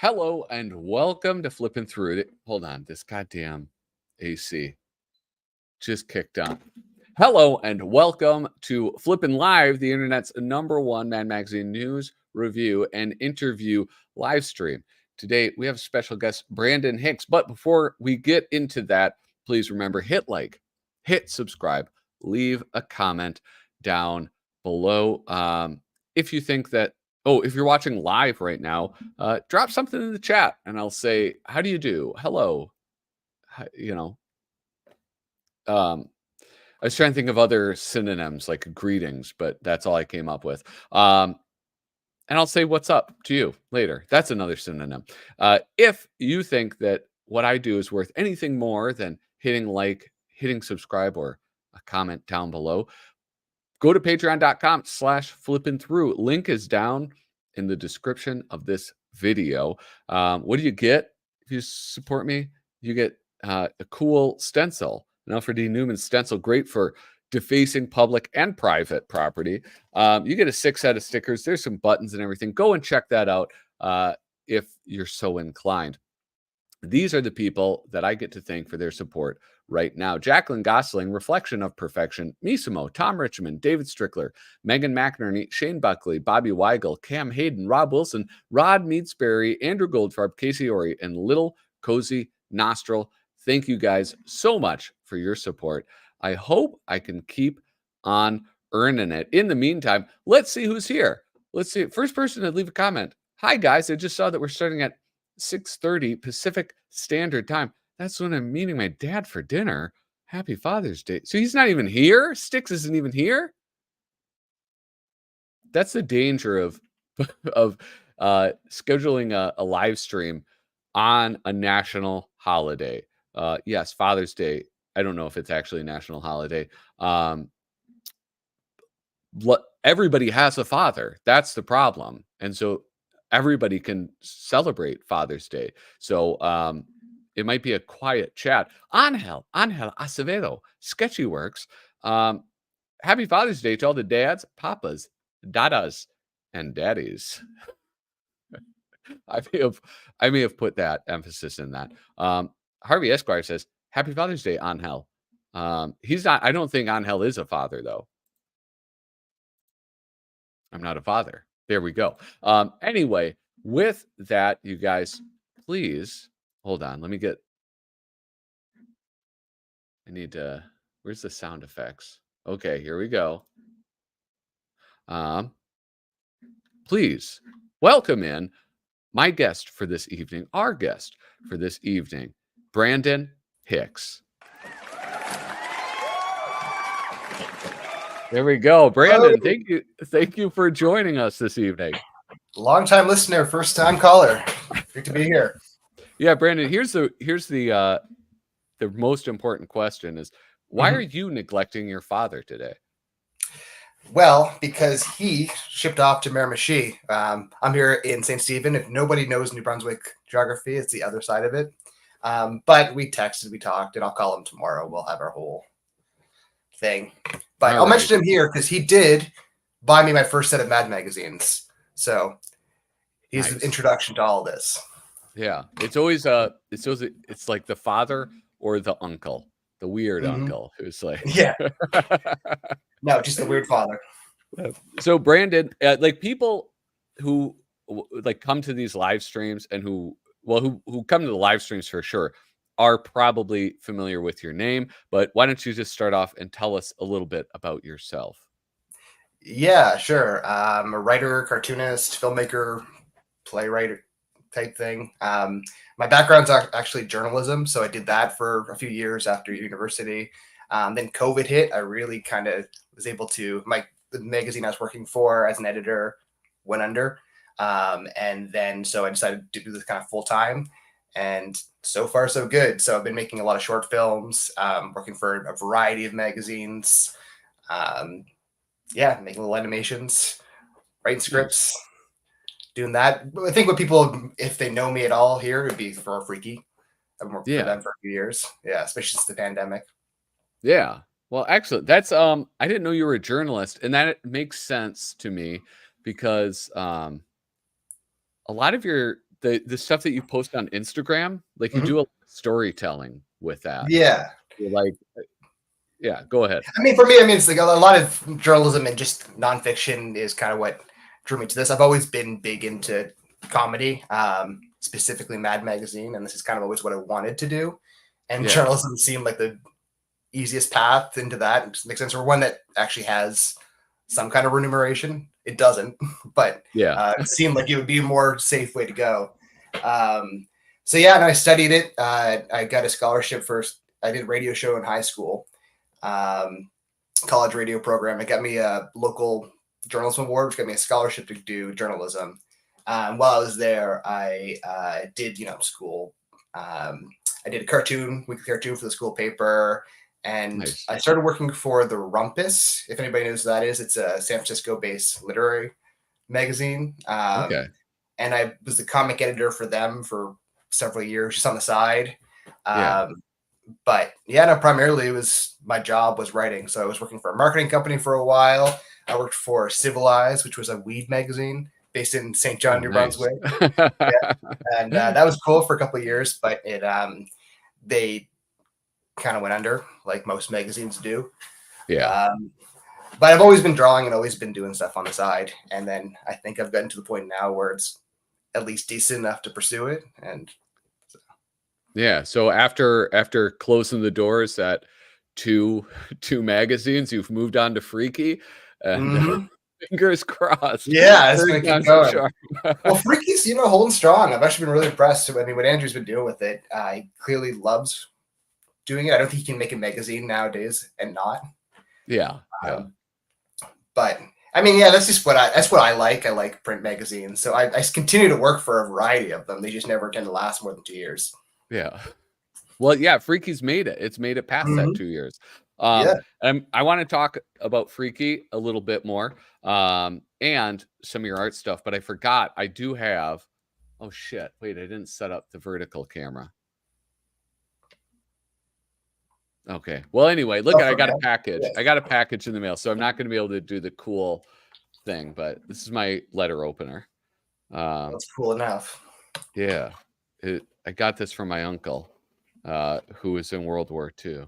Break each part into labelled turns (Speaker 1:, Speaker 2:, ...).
Speaker 1: Hello and welcome to Flippin' Through It. Hold on, this goddamn AC just kicked on. Hello and welcome to Flippin' Live, the internet's #1 Mad Magazine news, review, and interview live stream. Today we have special guest Brandon Hicks. But before we get into that, please remember, hit like, hit subscribe, leave a comment down below. If you think that, if you're watching live right now, drop something in the chat and I'll say, how do you do? Hello. I was trying to think of other synonyms like greetings, but that's all I came up with. And I'll say what's up to you later. That's another synonym. If you think that what I do is worth anything more than hitting like, hitting subscribe, or a comment down below, go to patreon.com/flippinthrough. Link is down in the description of this video. What do you get if you support me? You get a cool stencil, an Alfred E. Neuman stencil, great for defacing public and private property. You get a 6 set of stickers. There's some buttons and everything. Go and check that out if you're so inclined. These are the people that I get to thank for their support right now: Jacqueline Gosling, Reflection of Perfection, Misimo, Tom Richmond, David Strickler, Megan McNerney, Shane Buckley, Bobby Weigel, Cam Hayden, Rob Wilson, Rod Meadsbury, Andrew Goldfarb, Casey Ori, and Little Cozy Nostril. Thank you guys so much for your support. I hope I can keep on earning it. In the meantime, let's see who's here. Let's see. First person to leave a comment. Hi, guys. I just saw that we're starting at 6:30 Pacific Standard Time. That's when I'm meeting my dad for dinner. Happy Father's Day. So he's not even here? Sticks isn't even here? That's the danger of scheduling a live stream on a national holiday. Yes, Father's Day. I don't know if it's actually a national holiday. Everybody has a father. That's the problem. And so everybody can celebrate Father's Day. So it might be a quiet chat. Angel Acevedo, Sketchy Works. Happy Father's Day to all the dads, papas, dadas, and daddies. I may have put that emphasis in that. Harvey Esquire says, Happy Father's Day, Angel. He's not, I don't think Angel is a father, though. I'm not a father. There we go. Anyway, with that, you guys, please hold on. I need to, where's the sound effects? Okay, here we go. Please welcome in my guest for this evening, our guest for this evening, Brandon Hicks. There we go. Brandon, thank you for joining us this evening.
Speaker 2: Long-time listener, first-time caller. Great to be here.
Speaker 1: Yeah, Brandon, here's the most important question is, why are you neglecting your father today?
Speaker 2: Well, because he shipped off to Miramichi. I'm here in St. Stephen. If nobody knows New Brunswick geography, it's the other side of it. But we texted, we talked, and I'll call him tomorrow. We'll have our whole thing. But I'll mention him here because he did buy me my first set of Mad magazines. So he's the introduction to all this.
Speaker 1: Yeah, it's always it's like the father or the uncle, the weird uncle who's like,
Speaker 2: yeah, no, just the weird father.
Speaker 1: So Brandon, like people who like come to these live streams and who come to the live streams for sure are probably familiar with your name, but why don't you just start off and tell us a little bit about yourself?
Speaker 2: Yeah, sure. I'm a writer, cartoonist, filmmaker, playwright type thing. My background's actually journalism, so I did that for a few years after university. Then COVID hit. I really kind of was able to, the magazine I was working for as an editor went under. And then so I decided to do this kind of full time. And so far, so good. So I've been making a lot of short films, working for a variety of magazines. Making little animations, writing scripts, doing that. I think what people, if they know me at all here, would be for Freaky. I've been working for them for a few years. Yeah, especially since the pandemic.
Speaker 1: Yeah. Well, excellent. That's I didn't know you were a journalist, and that makes sense to me because a lot of your the stuff that you post on Instagram, like you do a storytelling with that.
Speaker 2: Yeah.
Speaker 1: You're like, yeah, go ahead.
Speaker 2: I mean, for me, it's like a lot of journalism and just nonfiction is kind of what drew me to this. I've always been big into comedy, specifically Mad Magazine, and this is kind of always what I wanted to do. And journalism seemed like the easiest path into that. It just makes sense. Or one that actually has some kind of remuneration. It doesn't, but it seemed like it would be a more safe way to go. So yeah, and I studied it. I got a scholarship I did a radio show in high school. College radio program. It got me a local journalism award, which got me a scholarship to do journalism. While I was there, I did, school. I did a weekly cartoon for the school paper, and I started working for the Rumpus. If anybody knows who that is, it's a San Francisco-based literary magazine. And I was the comic editor for them for several years, just on the side. But primarily my job was writing. So I was working for a marketing company for a while. I worked for Civilized, which was a weed magazine based in St. John, New Brunswick. And that was cool for a couple of years, but they kind of went under, like most magazines do. But I've always been drawing and always been doing stuff on the side. And then I think I've gotten to the point now where it's at least decent enough to pursue it. And
Speaker 1: so after closing the doors at two magazines, you've moved on to Freaky, and fingers crossed.
Speaker 2: Yeah, it's gonna keep going. Well, Freaky's holding strong. I've actually been really impressed. I mean, what Andrew's been doing with it, he clearly loves doing it. I don't think he can make a magazine nowadays and not. But I mean, that's just that's what I like. I like print magazines, so I continue to work for a variety of them. They just never tend to last more than 2 years.
Speaker 1: Well, Freaky's made it. It's made it past that 2 years. And I want to talk about Freaky a little bit more, and some of your art stuff, but I forgot. I do have, oh shit, wait, I didn't set up the vertical camera. Okay. Well, anyway, look, I got a package. I got a package in the mail, so I'm not going to be able to do the cool thing, but this is my letter opener.
Speaker 2: That's cool enough.
Speaker 1: Yeah. I got this from my uncle, who was in World War II.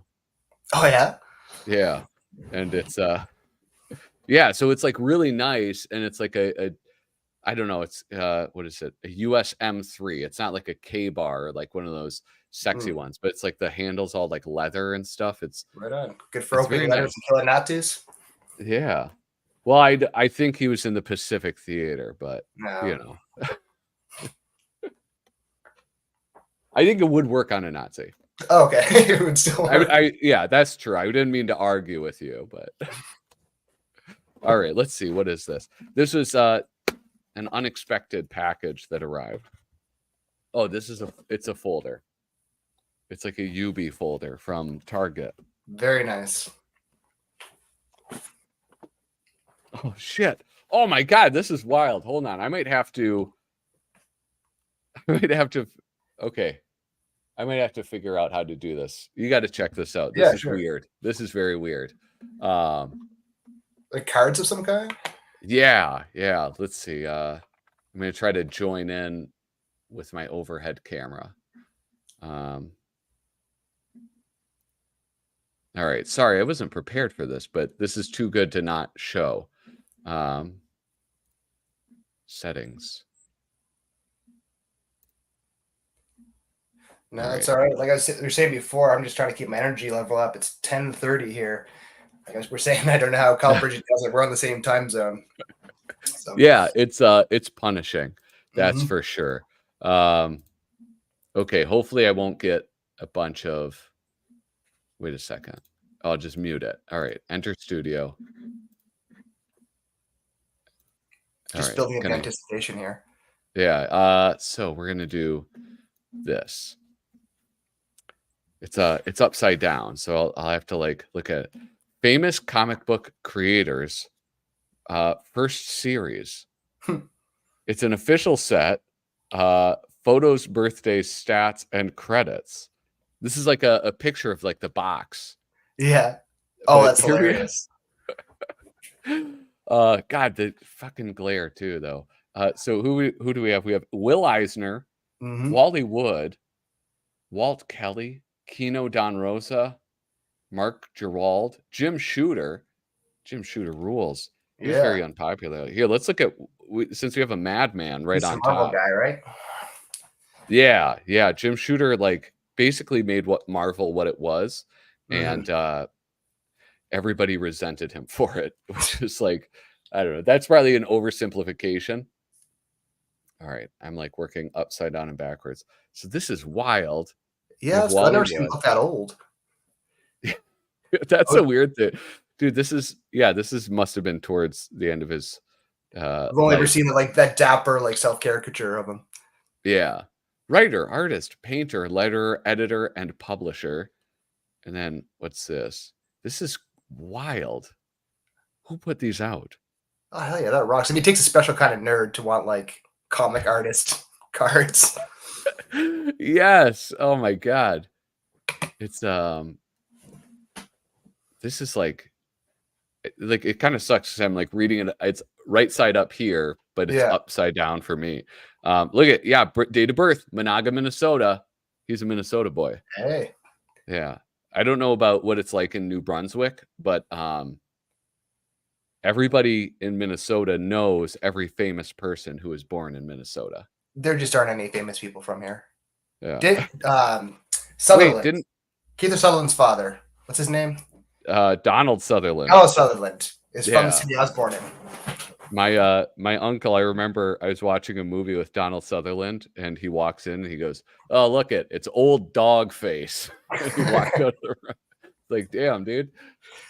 Speaker 2: Oh, yeah?
Speaker 1: Yeah. And it's, so it's like really nice. And it's like I don't know, it's, what is it? A US M3. It's not like a K-bar, or like one of those sexy ones, but it's like the handle's all like leather and stuff. It's
Speaker 2: right on. Good for opening letters and killing Nazis.
Speaker 1: Yeah. Well, I think he was in the Pacific Theater, but I think it would work on a Nazi.
Speaker 2: Okay. It would still work.
Speaker 1: That's true. I didn't mean to argue with you, but all right, let's see. What is this? This is an unexpected package that arrived. Oh, it's a folder. It's like a UB folder from Target.
Speaker 2: Very nice.
Speaker 1: Oh shit. Oh my God, this is wild. Hold on. I might have to okay. I might have to figure out how to do this. You got to check this out. This is weird. This is very weird.
Speaker 2: Like cards of some kind?
Speaker 1: Yeah. Let's see. I'm going to try to join in with my overhead camera. All right. Sorry, I wasn't prepared for this, but this is too good to not show. Settings.
Speaker 2: No, it's all right. Like I was saying before, I'm just trying to keep my energy level up. It's 10:30 here. I guess we're saying I don't know how Cal Bridget does it. We're on the same time zone. So.
Speaker 1: Yeah, it's punishing. That's for sure. Okay, hopefully I won't get a bunch of. Wait a second. I'll just mute it. All right, enter studio.
Speaker 2: Just building up anticipation here.
Speaker 1: Yeah. So we're gonna do this. It's upside down, so I'll have to like look at famous comic book creators first series. It's an official set, photos, birthdays, stats, and credits. This is like a picture of like the box.
Speaker 2: Yeah. Oh, that's hilarious.
Speaker 1: God, the fucking glare too, though. So who do we have? We have Will Eisner,
Speaker 2: Mm-hmm.
Speaker 1: Wally Wood, Walt Kelly, Kino Don Rosa, Mark Gerald, Jim Shooter. Jim Shooter rules. He was
Speaker 2: Yeah.
Speaker 1: very unpopular. Here, let's look at since we have a madman right
Speaker 2: He's the
Speaker 1: on
Speaker 2: Marvel
Speaker 1: top.
Speaker 2: guy, right?
Speaker 1: Yeah, yeah. Jim Shooter like basically made what Marvel what it was,
Speaker 2: Mm-hmm.
Speaker 1: and everybody resented him for it, which is like, I don't know. That's probably an oversimplification. All right, I'm like working upside down and backwards. So this is wild. We
Speaker 2: Yeah,
Speaker 1: have
Speaker 2: that's cool. I've
Speaker 1: Wally
Speaker 2: never seen him
Speaker 1: Wood.
Speaker 2: look that old.
Speaker 1: That's
Speaker 2: Oh,
Speaker 1: a weird thing, dude. This is must have been towards the end of his
Speaker 2: I've only ever
Speaker 1: life.
Speaker 2: seen like that dapper like self caricature of him.
Speaker 1: Yeah. Writer, artist, painter, letterer, editor, and publisher. And then what's this? This is wild. Who put these out?
Speaker 2: Oh hell yeah, that rocks. I mean, it takes a special kind of nerd to want like comic artist cards.
Speaker 1: Yes. Oh my god. It's this is like it kind of sucks 'cause I'm like reading it. It's right side up here, but it's
Speaker 2: Yeah.
Speaker 1: upside down for me. Look at date of birth, Monaga, Minnesota. He's a Minnesota boy.
Speaker 2: Hey.
Speaker 1: Yeah. I don't know about what it's like in New Brunswick, but everybody in Minnesota knows every famous person who was born in Minnesota.
Speaker 2: There just aren't any famous people from here.
Speaker 1: Yeah.
Speaker 2: Did
Speaker 1: Wait,
Speaker 2: Sutherland.
Speaker 1: didn't
Speaker 2: Keith Sutherland's father. What's his name?
Speaker 1: Donald Sutherland?
Speaker 2: Alice Sutherland is from the
Speaker 1: Yeah.
Speaker 2: city I was born in.
Speaker 1: My uncle, I remember I was watching a movie with Donald Sutherland and he walks in and he goes, "Oh, look it's old dog face." And he walked out of the room. Like, damn, dude.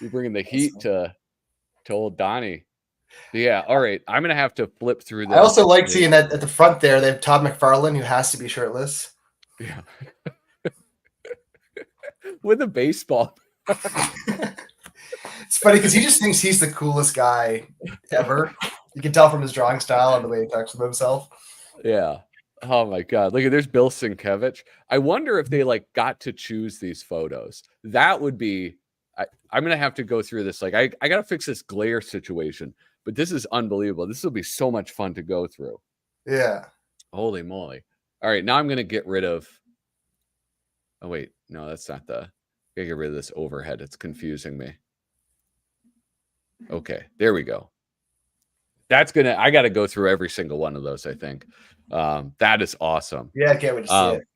Speaker 1: You're bringing the heat to old Donnie. Yeah, all right. I'm gonna have to flip through this.
Speaker 2: I also like seeing that at the front there, they have Todd McFarlane, who has to be shirtless.
Speaker 1: Yeah. With a baseball.
Speaker 2: It's funny because he just thinks he's the coolest guy ever. You can tell from his drawing style and the way he talks with himself.
Speaker 1: Yeah. Oh my god. Look at there's Bill Sienkiewicz. I wonder if they like got to choose these photos. That would be I'm gonna have to go through this. Like I gotta fix this glare situation, but this is unbelievable. This will be so much fun to go through.
Speaker 2: Yeah.
Speaker 1: Holy moly. All right, now I'm gonna get rid of oh wait, no, that's not the I gotta get rid of this overhead. It's confusing me. Okay, there we go. That's gonna I gotta go through every single one of those, I think. That is awesome.
Speaker 2: Yeah, I can't wait to see it.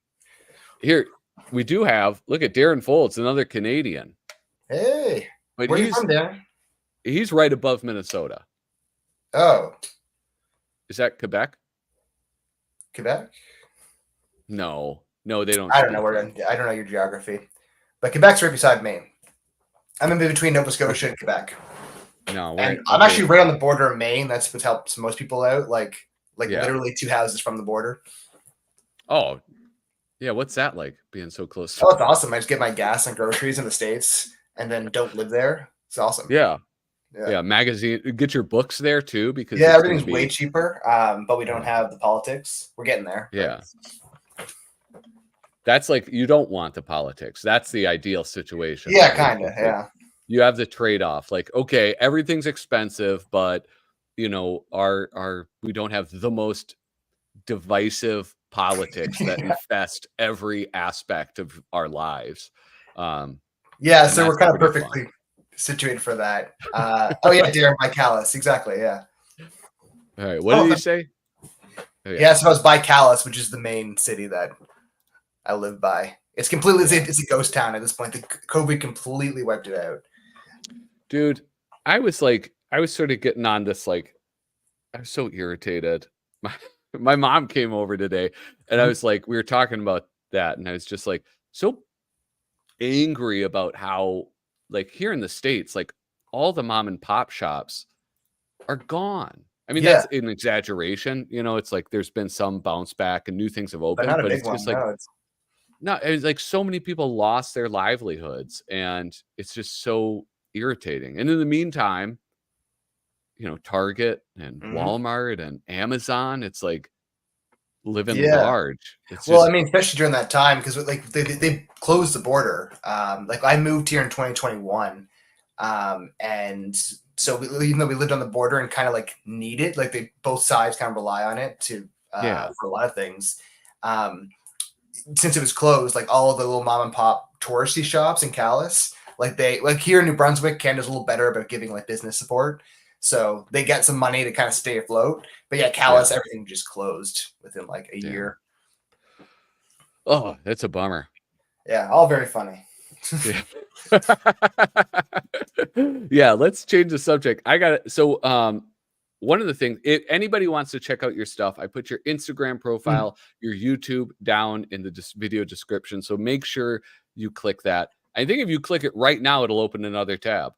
Speaker 1: Here we do have look at Darren Foltz, another Canadian.
Speaker 2: Hey,
Speaker 1: But
Speaker 2: where are you from, Dan?
Speaker 1: he's right above Minnesota.
Speaker 2: Oh,
Speaker 1: Is that Quebec?
Speaker 2: Quebec?
Speaker 1: No, they don't.
Speaker 2: I don't know I don't know your geography, but Quebec's right beside Maine. I'm in between Nova Scotia and Quebec.
Speaker 1: No,
Speaker 2: and I'm actually right on the border of Maine. That's what helps most people out. Like
Speaker 1: Yeah.
Speaker 2: literally 2 houses from the border.
Speaker 1: Oh, yeah. What's that like being so close?
Speaker 2: Oh, it's awesome. I just get my gas and groceries in the States and then don't live there. It's awesome.
Speaker 1: Yeah. Magazine. Get your books there too because
Speaker 2: everything's way cheaper. But we don't have the politics. We're getting there.
Speaker 1: Yeah. That's like you don't want the politics. That's the ideal situation.
Speaker 2: Yeah, kind of. Yeah.
Speaker 1: You have the trade-off. Like, okay, everything's expensive, but you know, our we don't have the most divisive politics that infest every aspect of our lives.
Speaker 2: So we're kind of perfectly situated for that. Darren Bicalis, exactly. Yeah.
Speaker 1: All right. What did you say?
Speaker 2: Oh, yeah. So I was Bicalis, which is the main city that I live by. It's completely it's a ghost town at this point. The COVID completely wiped it out.
Speaker 1: Dude, I was sort of getting on this, like, I was so irritated. My mom came over today and I was like, we were talking about that. And I was just like, so angry about how, like, here in the States, like, all the mom and pop shops are gone. I mean, that's an exaggeration. You know, it's like there's been some bounce back and new things have opened, but it's just like, no, it's like so many people lost their livelihoods and it's just so irritating. And in the meantime, you know, Target and Walmart and Amazon, it's like living large. It's
Speaker 2: I mean, especially during that time, because like they closed the border. Like I moved here in 2021, and So even though we lived on the border and kind of like need it, like both sides kind of rely on it to for a lot of things. Since it was closed, like all of the little mom and pop touristy shops in Calais, like here in New Brunswick, Canada's a little better about giving like business support. So they get some money to kind of stay afloat. But yeah, Calais, everything just closed within like a year.
Speaker 1: Oh, that's a bummer.
Speaker 2: Yeah, all very funny.
Speaker 1: Yeah. Yeah, let's change the subject. I got it. So one of the things, if anybody wants to check out your stuff, I put your Instagram profile, your YouTube down in the video description. So make sure you click that. I think if you click it right now, it'll open another tab.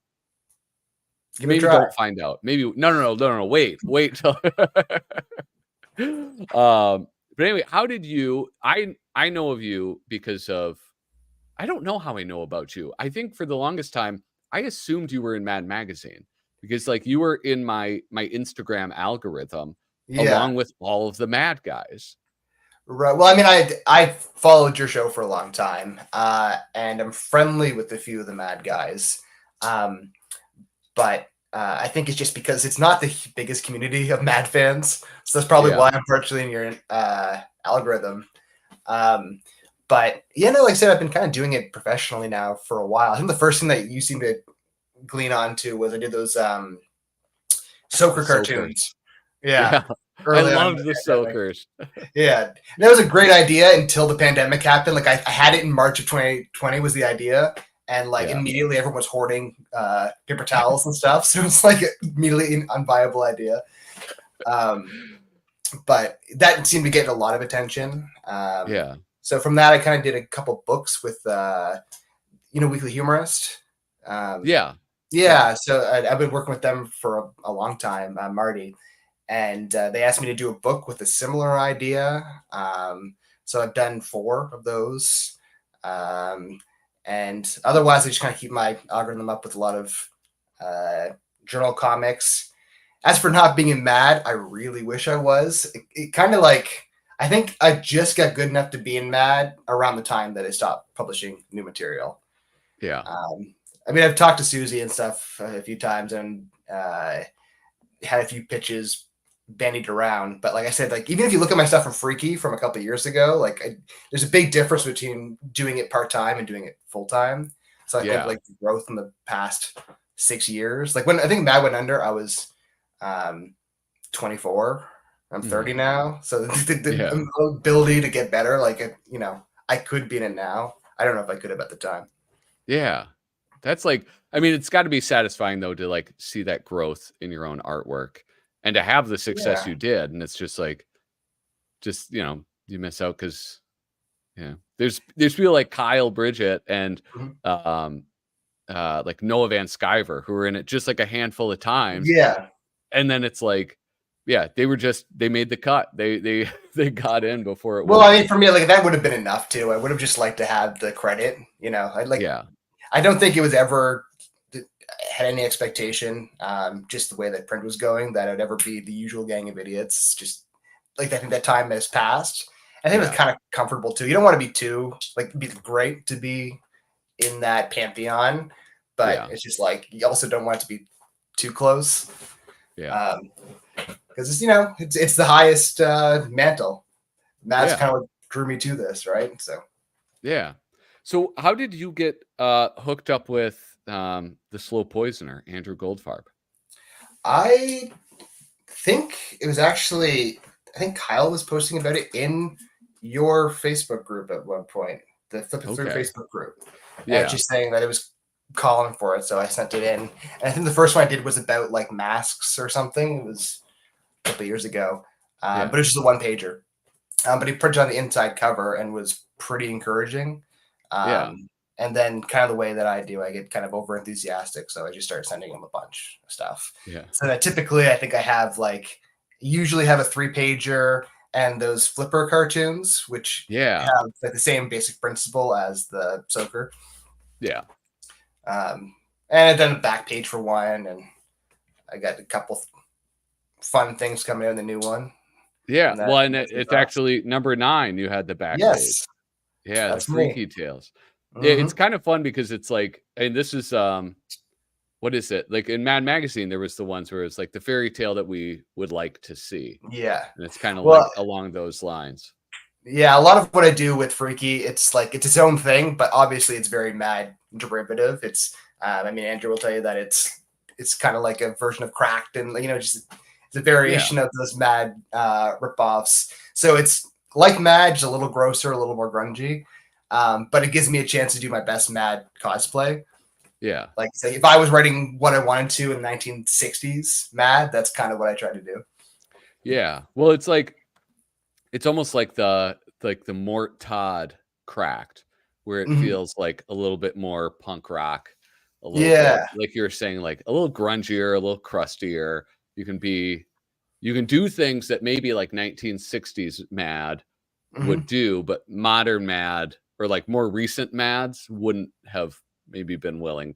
Speaker 1: Maybe don't find out. Maybe no. Wait till. But anyway, how did you? I know of you because of. I don't know how I know about you. I think for the longest time, I assumed you were in Mad Magazine because like you were in my Instagram algorithm along with all of the Mad guys.
Speaker 2: Right. Well, I mean, I followed your show for a long time, and I'm friendly with a few of the Mad guys. But I think it's just because it's not the biggest community of Mad fans. So that's probably why I'm partially in your algorithm. But yeah, no, like I said, I've been kind of doing it professionally now for a while. I think the first thing that you seem to glean onto was I did those Soaker cartoons. Yeah.
Speaker 1: I loved the Soakers.
Speaker 2: Yeah. That was a great idea until the pandemic happened. Like I had it in March of 2020 was the idea. And like immediately everyone was hoarding paper towels and stuff. So it's like immediately an unviable idea. But that seemed to get a lot of attention. So from that, I kind of did a couple books with, Weekly Humorist. So I've been working with them for a long time, Marty. And they asked me to do a book with a similar idea. So I've done 4 of those. And otherwise, I just kind of keep my algorithm up with a lot of journal comics. As for not being in Mad, I really wish I was. It kind of like... I think I just got good enough to be in Mad around the time that I stopped publishing new material.
Speaker 1: Yeah.
Speaker 2: I mean, I've talked to Susie and stuff a few times and had a few pitches bandied around. But like I said, like even if you look at my stuff from Freaky from a couple of years ago, like there's a big difference between doing it part-time and doing it full-time. So I think like the growth in the past 6 years, like when I think Mad went under, I was 24. I'm 30 now, so the ability to get better, like I could be in it now. I don't know if I could have at the time.
Speaker 1: Yeah, that's like, I mean, it's got to be satisfying though to like see that growth in your own artwork and to have the success you did. And it's just like, you miss out because there's people like Kyle Bridget and like Noah Van Sciver who were in it just like a handful of times. Yeah, and then it's like. Yeah, they made the cut. They got in before it.
Speaker 2: Well, I mean, for me, like that would have been enough too. I would have just liked to have the credit. I don't think it was ever had any expectation, just the way that print was going, that I'd ever be the usual gang of idiots. Just like I think that time has passed. I think it was kind of comfortable too. You don't want to be too be great to be in that pantheon, but it's just like you also don't want it to be too close. Yeah. Because it's the highest mantle. That's kind of what drew me to this, right?
Speaker 1: So how did you get hooked up with the slow poisoner, Andrew Goldfarb?
Speaker 2: I think it was actually, I think Kyle was posting about it in your Facebook group at one point, the Flippin Facebook group. And just saying that it was calling for it, so I sent it in. And I think the first one I did was about like masks or something. It was a couple of years ago, but it was just a 1-pager. But he printed on the inside cover and was pretty encouraging. And then kind of the way that I do, I get kind of over enthusiastic. So I just started sending him a bunch of stuff. So that typically I think I have usually have a 3-pager and those flipper cartoons, which have like the same basic principle as the Soaker. And I've done a back page for one, and I got a couple fun things coming in the new one.
Speaker 1: And it's actually number 9. You had the back page. Yeah, that's the Freaky Tales. It's kind of fun because it's like, and this is what is it? Like in Mad Magazine, there was the ones where it's like the fairy tale that we would like to see.
Speaker 2: Yeah.
Speaker 1: And it's kind of
Speaker 2: Well,
Speaker 1: like along those lines.
Speaker 2: yeah, a lot of what I do with Freaky, it's like it's its own thing, but obviously it's very mad derivative. It's, I mean, Andrew will tell you that it's kind of like a version of Cracked, and just it's a variation of those Mad ripoffs. So it's like Mad, just a little grosser, a little more grungy, but it gives me a chance to do my best Mad cosplay.
Speaker 1: Yeah.
Speaker 2: Like, say, if I was writing what I wanted to in the 1960s Mad, that's kind of what I tried to do.
Speaker 1: Yeah. Well, it's like it's almost like the Mort Todd Cracked, where it
Speaker 2: Mhm.
Speaker 1: feels like a little bit more punk rock, a little bit
Speaker 2: Yeah.
Speaker 1: like you're saying, like a little grungier, a little crustier. You can do things that maybe like 1960s Mad would
Speaker 2: Mhm.
Speaker 1: do, but modern Mad or like more recent Mads wouldn't have maybe been willing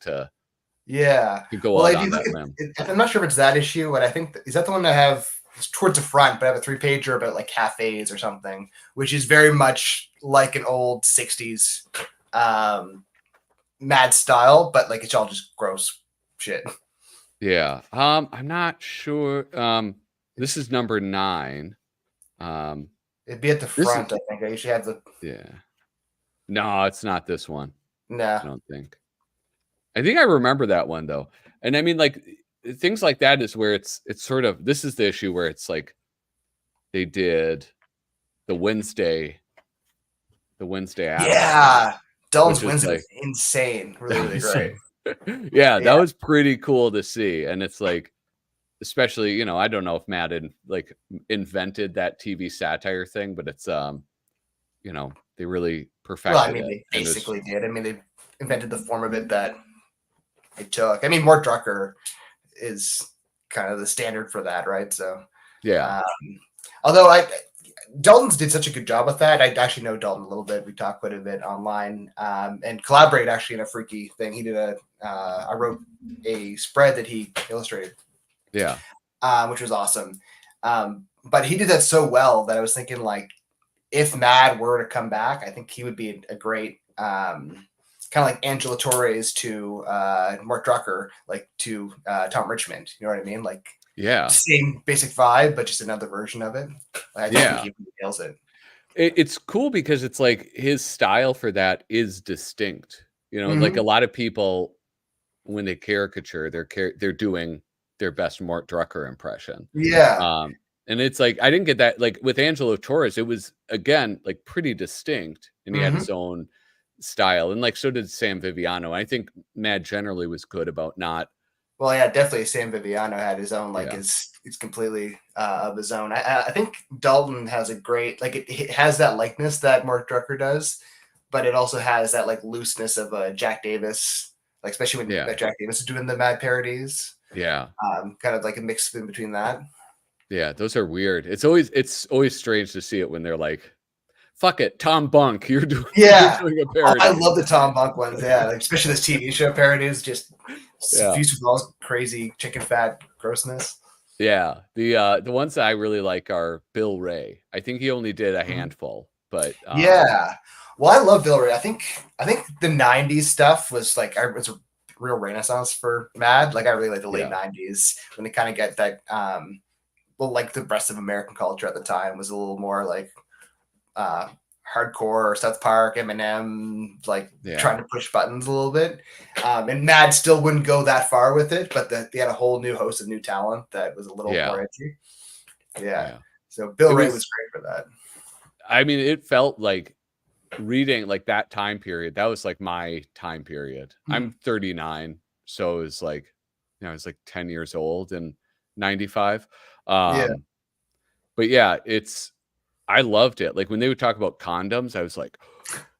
Speaker 2: Yeah.
Speaker 1: to go
Speaker 2: Well,
Speaker 1: out
Speaker 2: if you
Speaker 1: on
Speaker 2: look
Speaker 1: that
Speaker 2: at
Speaker 1: limb.
Speaker 2: it, I'm not sure if it's that issue, but I think is that the one that have it's towards the front, but I have a 3-pager about like cafes or something, which is very much like an old 60s um, Mad style, but like it's all just gross shit.
Speaker 1: Yeah. I'm not sure. This is number 9. Um,
Speaker 2: It'd be at the
Speaker 1: this is
Speaker 2: front, I think. I usually have the
Speaker 1: yeah. No, it's not this one.
Speaker 2: nah.
Speaker 1: I don't think. I think I remember that one though. And I mean, like things like that is where it's sort of this is the issue where it's like they did the Wednesday Adams thing,
Speaker 2: Yeah. Dylan's
Speaker 1: which is
Speaker 2: Wednesday
Speaker 1: like
Speaker 2: was insane. Really,
Speaker 1: that
Speaker 2: really
Speaker 1: was
Speaker 2: great.
Speaker 1: yeah, that
Speaker 2: Yeah.
Speaker 1: was pretty cool to see. And it's like, especially, I don't know if Matt invented that TV satire thing, but it's they really
Speaker 2: Well, I
Speaker 1: perfected
Speaker 2: mean,
Speaker 1: it.
Speaker 2: they
Speaker 1: And it's
Speaker 2: basically did. I mean, they invented the form of it that it took. I mean, Mort Drucker is kind of the standard for that, right? So,
Speaker 1: yeah.
Speaker 2: um, although Dalton's did such a good job with that. I actually know Dalton a little bit. We talk quite a bit online and collaborate actually in a freaky thing. He did I wrote a spread that he illustrated,
Speaker 1: Yeah.
Speaker 2: which was awesome. But he did that so well that I was thinking like, if Mad were to come back, I think he would be a great kind of like Angela Torres to Mort Drucker, like to Tom Richmond. You know what I mean? Like
Speaker 1: Yeah.
Speaker 2: same basic vibe, but just another version of it. I think
Speaker 1: Yeah.
Speaker 2: he nails it.
Speaker 1: It's cool because it's like his style for that is distinct. Like a
Speaker 2: Mm-hmm.
Speaker 1: lot of people when they caricature, they're doing their best Mort Drucker impression.
Speaker 2: Yeah.
Speaker 1: Um, and it's like I didn't get that like with Angelo Torres, it was again like pretty distinct, and he had
Speaker 2: Mm-hmm.
Speaker 1: his own style, and like so did Sam Viviano. I think Mad generally was good about not.
Speaker 2: Well, yeah, definitely. Sam Viviano had his own, like
Speaker 1: Yeah,
Speaker 2: it's completely of his own. I think Dalton has a great, like it has that likeness that Mark Drucker does, but it also has that like looseness of Jack Davis, like especially when
Speaker 1: yeah,
Speaker 2: Jack Davis is doing the Mad parodies.
Speaker 1: yeah,
Speaker 2: Kind of like a mix in between that.
Speaker 1: yeah. Those are weird. It's always strange to see it when they're like, "Fuck it, Tom Bunk, you're doing you're
Speaker 2: Yeah.
Speaker 1: doing a
Speaker 2: Oh, I
Speaker 1: parody."
Speaker 2: love the Tom Bunk ones. Yeah, like, especially this TV show parodies, just
Speaker 1: Yeah.
Speaker 2: suffused with all this crazy chicken fat grossness.
Speaker 1: Yeah, the ones that I really like are Bill Ray. I think he only did a
Speaker 2: Mhm.
Speaker 1: handful, but
Speaker 2: Yeah. Well, I love Bill Ray. I think the '90s stuff was like was a real renaissance for Mad. Like I really like the late
Speaker 1: yeah,
Speaker 2: '90s when they kind of get that well, like the rest of American culture at the time was a little more like uh hardcore South Park, Eminem, like
Speaker 1: yeah,
Speaker 2: trying to push buttons a little bit. And Mad still wouldn't go that far with it, but they had a whole new host of new talent that was a little
Speaker 1: yeah,
Speaker 2: more edgy. Yeah.
Speaker 1: yeah.
Speaker 2: So Bill
Speaker 1: It
Speaker 2: Ray was
Speaker 1: was.
Speaker 2: great for that.
Speaker 1: I mean, it felt like reading like that time period. That was like my time period. I'm
Speaker 2: Mhm.
Speaker 1: 39, so it was like, I was like 10 years old in '95.
Speaker 2: Yeah.
Speaker 1: But yeah, I loved it. Like when they would talk about condoms, I was like,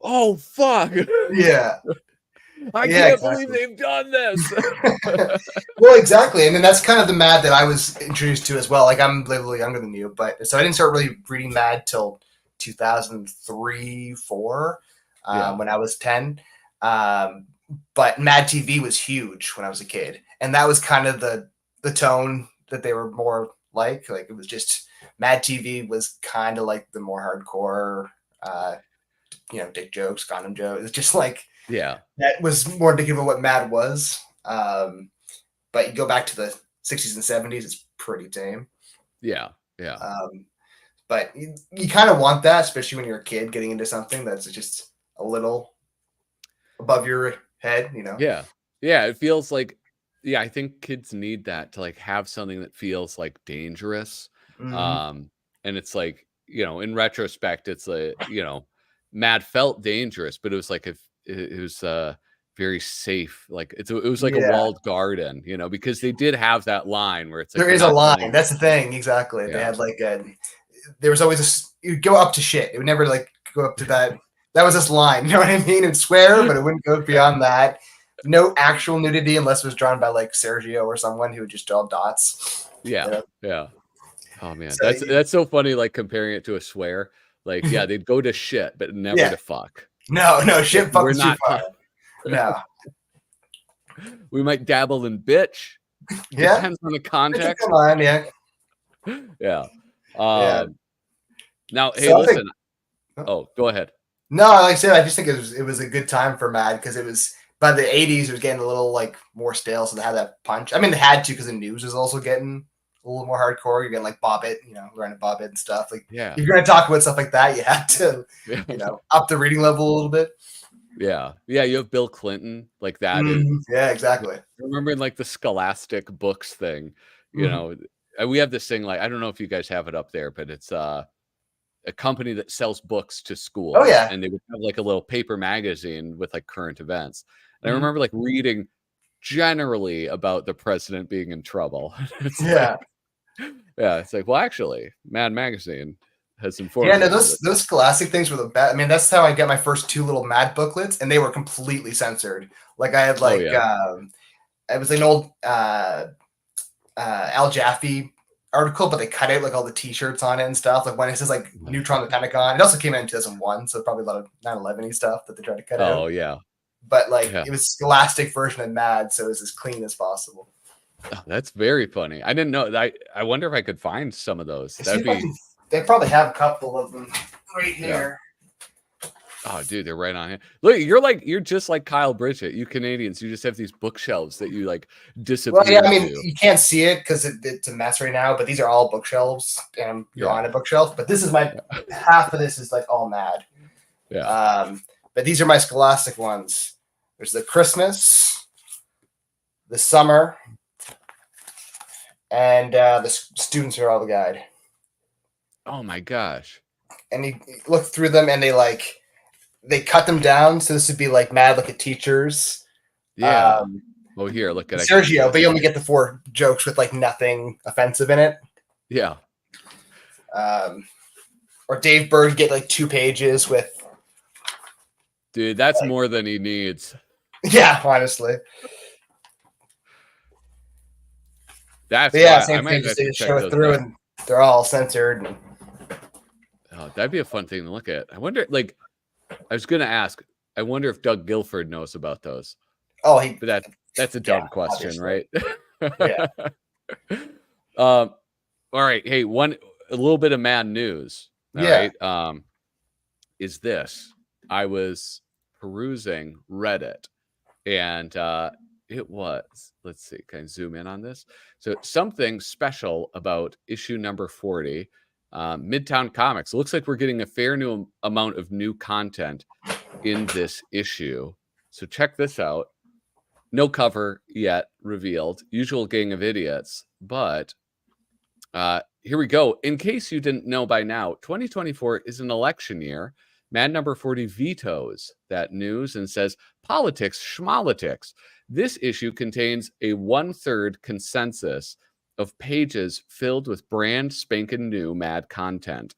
Speaker 1: "Oh fuck!
Speaker 2: Yeah.
Speaker 1: I
Speaker 2: Yeah,
Speaker 1: can't believe
Speaker 2: exactly.
Speaker 1: they've done this."
Speaker 2: Well, exactly. And then that's kind of the Mad that I was introduced to as well. Like I'm a little younger than you, but so I didn't start really reading Mad till 2003, 4,
Speaker 1: Yeah,
Speaker 2: when I was 10. Um, but Mad TV was huge when I was a kid. And that was kind of the tone that they were more like. Like it was just Mad TV was kind of like the more hardcore, dick jokes, condom jokes. It's just like
Speaker 1: yeah,
Speaker 2: that was more indicative of what Mad was. But you go back to the 60s and 70s, it's pretty tame.
Speaker 1: Yeah. Yeah.
Speaker 2: But you kind of want that, especially when you're a kid getting into something that's just a little above your head, you know?
Speaker 1: Yeah. Yeah. It feels like, yeah, I think kids need that to like have something that feels like dangerous.
Speaker 2: Mhm.
Speaker 1: And it's like, in retrospect, it's like, Mad felt dangerous, but it was like if it was very safe. Like it was like a
Speaker 2: Yeah.
Speaker 1: walled garden, because they did have that line where it's like
Speaker 2: There
Speaker 1: we're
Speaker 2: is a
Speaker 1: not
Speaker 2: line.
Speaker 1: telling.
Speaker 2: That's the thing. Exactly. They
Speaker 1: Yeah.
Speaker 2: had like there was always you'd go up to shit. It would never like go up to that. That was this line. You know what I mean? It'd swear, but it wouldn't go beyond that. No actual nudity unless it was drawn by like Sergio or someone who would just draw dots.
Speaker 1: Yeah.
Speaker 2: You know?
Speaker 1: Yeah. Oh man,
Speaker 2: So
Speaker 1: that's so funny. Like comparing it to a swear. Like, yeah, they'd go to shit, but never
Speaker 2: yeah.
Speaker 1: to fuck.
Speaker 2: No, shit fuck
Speaker 1: We're
Speaker 2: is too
Speaker 1: not.
Speaker 2: far. No.
Speaker 1: We might dabble in bitch.
Speaker 2: Yeah.
Speaker 1: Depends on the context.
Speaker 2: Come on, yeah.
Speaker 1: Yeah.
Speaker 2: Yeah.
Speaker 1: Now, hey,
Speaker 2: So
Speaker 1: listen. Oh, go ahead.
Speaker 2: No, like I said, I just think it was a good time for Mad because it was by the 80s, it was getting a little like more stale, so they had that punch. I mean, they had to because the news was also getting a little more hardcore. You're getting like Bobbit, running Bobbit and stuff. Like,
Speaker 1: Yeah.
Speaker 2: if you're gonna talk about stuff like that, you have to, up the reading level a little bit.
Speaker 1: Yeah. Yeah. You have Bill Clinton, like that.
Speaker 2: Yeah, exactly.
Speaker 1: I remember in like the Scholastic books thing, we have this thing, like, I don't know if you guys have it up there, but it's a company that sells books to schools.
Speaker 2: Oh, yeah.
Speaker 1: And they would have like a little paper magazine with like current events. And I remember like reading generally about the president being in trouble.
Speaker 2: Yeah.
Speaker 1: It's like, well, actually, Mad Magazine has informed.
Speaker 2: Yeah, no, those Scholastic things were the best. I mean, that's how I got my first 2 little Mad booklets, and they were completely censored. Like I had like it was an old Al Jaffee article, but they cut out like all the T-shirts on it and stuff. Like when it says like Neutron the Pentagon, it also came out in 2001, so probably a lot of 9/11 stuff that they tried to cut out.
Speaker 1: Oh yeah,
Speaker 2: but like it was Scholastic version of Mad, so it was as clean as possible.
Speaker 1: Oh, that's very funny. I didn't know. I wonder if I could find some of those. That'd be.
Speaker 2: They probably have a couple of them right here.
Speaker 1: Oh, dude, they're right on here. Look, you're just like Kyle Bridget. You Canadians, you just have these bookshelves that you like disappear.
Speaker 2: Well, yeah, I mean, you can't see it because it's a mess right now. But these are all bookshelves, and you're on a bookshelf. But this is half of this is like all Mad.
Speaker 1: Yeah.
Speaker 2: But these are my Scholastic ones. There's the Christmas, the summer, and the students are all the guide.
Speaker 1: Oh my gosh.
Speaker 2: And you look through them and they cut them down. So this would be like Mad Look at Teachers.
Speaker 1: Yeah. Well, here, look at
Speaker 2: Sergio, but you only get the 4 jokes with like nothing offensive in it.
Speaker 1: Yeah.
Speaker 2: Or Dave Berg get like 2 pages with.
Speaker 1: Dude, that's more than he needs.
Speaker 2: Yeah, honestly.
Speaker 1: That's
Speaker 2: same thing. They show it through and they're all censored.
Speaker 1: Oh, that'd be a fun thing to look at. I wonder, like, I was gonna ask. I wonder if Doug Guilford knows about those.
Speaker 2: Oh,
Speaker 1: but that's a dumb question,
Speaker 2: obviously.
Speaker 1: right?
Speaker 2: Yeah.
Speaker 1: All right. Hey, a little bit of Mad news. All right. Is this? I was perusing Reddit, and it was. Let's see. Can I zoom in on this? So something special about issue number 40. Midtown Comics. It looks like we're getting a fair new amount of new content in this issue. So check this out. No cover yet revealed. Usual gang of idiots. But here we go. In case you didn't know by now, 2024 is an election year. Mad number 40 vetoes that news and says politics schmolitics. This issue contains a 1/3 consensus of pages filled with brand spanking new Mad content.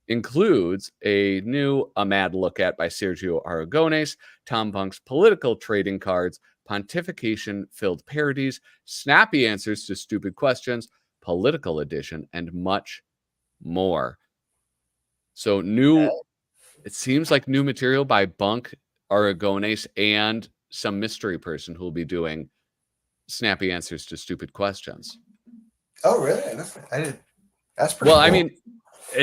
Speaker 1: Includes a Mad look at by Sergio Aragones, Tom Bunk's political trading cards, pontification-filled parodies, snappy answers to stupid questions, political edition, and much more. So it seems like new material by Bunk, Aragones, and some mystery person who will be doing snappy answers to stupid questions.
Speaker 2: Oh, really? That's pretty
Speaker 1: well,
Speaker 2: cool.
Speaker 1: I mean,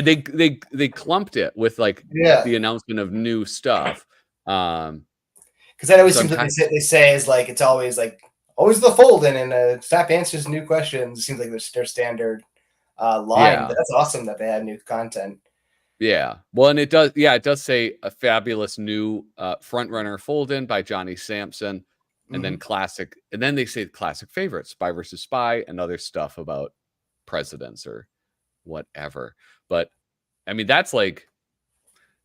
Speaker 1: they clumped it with like the announcement of new stuff.
Speaker 2: Because that always seems what they say is like it's always like always the fold-in and Snap answers new questions. Seems like their standard line.
Speaker 1: Yeah.
Speaker 2: But that's awesome that they had new content.
Speaker 1: Yeah. Well, and it does say a fabulous new front runner fold in by Johnny Sampson, and then classic, and then they say classic favorites, Spy versus Spy, and other stuff about presidents or whatever. But I mean, that's like,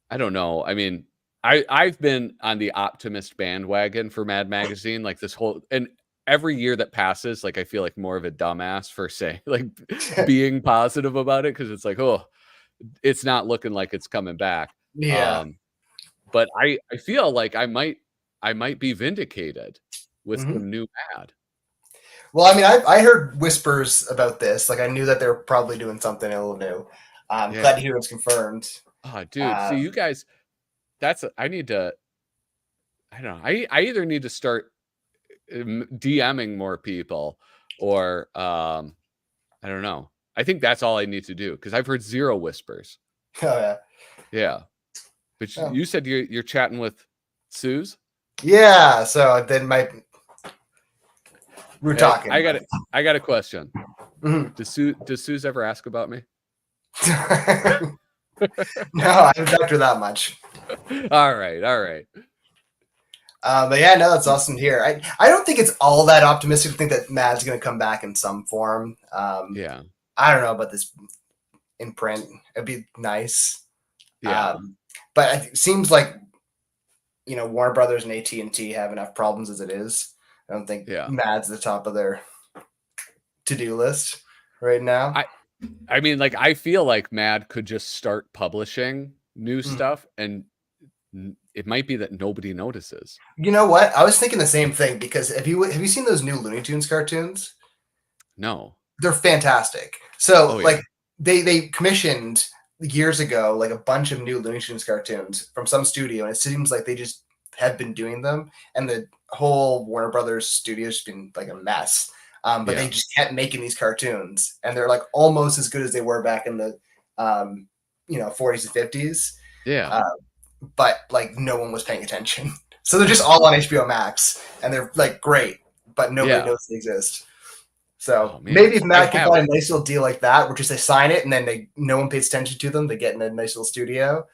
Speaker 1: I don't know. I mean, I've been on the optimist bandwagon for Mad Magazine, like this whole, and every year that passes, like I feel like more of a dumbass for saying, like, being positive about it, because it's like, oh, it's not looking like it's coming back.
Speaker 2: Yeah.
Speaker 1: But I feel like I might be vindicated with some new ad.
Speaker 2: Well, I mean, I heard whispers about this. Like, I knew that they were probably doing something a little new. I'm glad to hear it's confirmed.
Speaker 1: Oh, dude. See, you guys, I need to, I don't know. I either need to start DMing more people, or I don't know. I think that's all I need to do, because I've heard zero whispers.
Speaker 2: Oh, yeah.
Speaker 1: Yeah. But you said you're chatting with Suze?
Speaker 2: Yeah. So then we're talking.
Speaker 1: I got a question. Does Suze ever ask about me?
Speaker 2: No, I haven't talked to her that much.
Speaker 1: All right.
Speaker 2: But yeah, no, that's awesome to hear. I don't think it's all that optimistic to think that Mad's going to come back in some form.
Speaker 1: Yeah.
Speaker 2: I don't know about this in print. It'd be nice.
Speaker 1: Yeah.
Speaker 2: But it seems like, Warner Brothers and AT&T have enough problems as it is. I don't think Mad's the top of their to-do list right now.
Speaker 1: I mean, like, I feel like Mad could just start publishing new stuff, and it might be that nobody notices.
Speaker 2: You know what? I was thinking the same thing, because have you seen those new Looney Tunes cartoons?
Speaker 1: No.
Speaker 2: They're fantastic. So like they commissioned years ago like a bunch of new Looney Tunes cartoons from some studio, and it seems like they just have been doing them, and the whole Warner Brothers studio's been like a mess. But they just kept making these cartoons, and they're like almost as good as they were back in the 40s and 50s.
Speaker 1: Yeah.
Speaker 2: But like no one was paying attention. So they're just all on HBO Max, and they're like great, but nobody knows they exist. So maybe if Matt can find a nice little deal like that, where just they sign it and then no one pays attention to them, they get in a nice little studio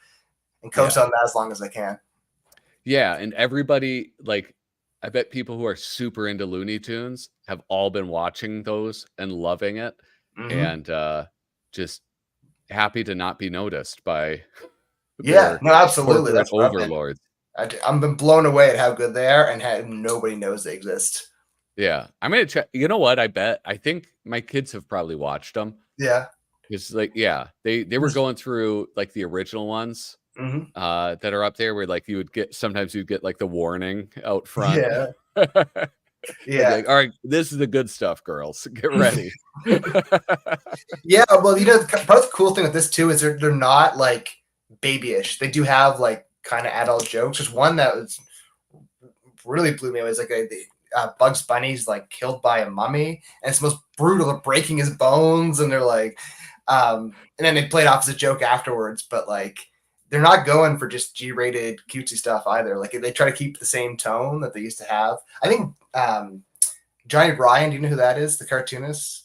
Speaker 2: and coast on that as long as they can.
Speaker 1: Yeah, and everybody, like, I bet people who are super into Looney Tunes have all been watching those and loving it, and just happy to not be noticed by
Speaker 2: absolutely, that's
Speaker 1: overlords.
Speaker 2: I'm been blown away at how good they are, and nobody knows they exist.
Speaker 1: Yeah, I'm gonna check. You know what? I think my kids have probably watched them.
Speaker 2: Yeah,
Speaker 1: because they were going through like the original ones that are up there, where like sometimes you'd get like the warning out front.
Speaker 2: Yeah.
Speaker 1: Like, all right, this is the good stuff, girls. Get ready.
Speaker 2: Yeah, well, part of the cool thing with this too is they're not like babyish. They do have like kind of adult jokes. There's one that was really blew me away. It's like Bugs Bunny's like killed by a mummy, and it's the most brutal. They're breaking his bones, and they're like, and then they played off as a joke afterwards. But like, they're not going for just G-rated cutesy stuff either. Like, they try to keep the same tone that they used to have. I think Johnny Ryan, do you know who that is? The cartoonist.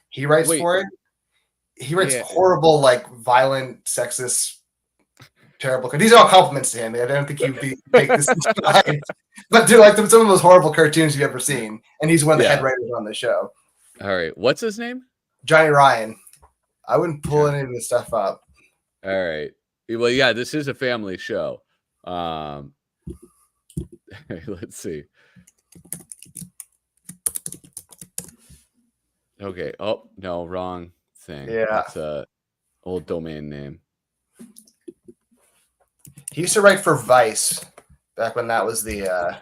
Speaker 2: He writes for it. He writes horrible, like violent, sexist, terrible. These are all compliments to him. I don't think he'd make this inside. But they're like some of the most horrible cartoons you've ever seen. And he's one of the head writers on the show.
Speaker 1: All right. What's his name?
Speaker 2: Johnny Ryan. I wouldn't pull any of this stuff up.
Speaker 1: All right. Well, yeah, this is a family show. Let's see. Okay. Oh, no, wrong thing.
Speaker 2: Yeah.
Speaker 1: It's a old domain name.
Speaker 2: He used to write for Vice back when that was the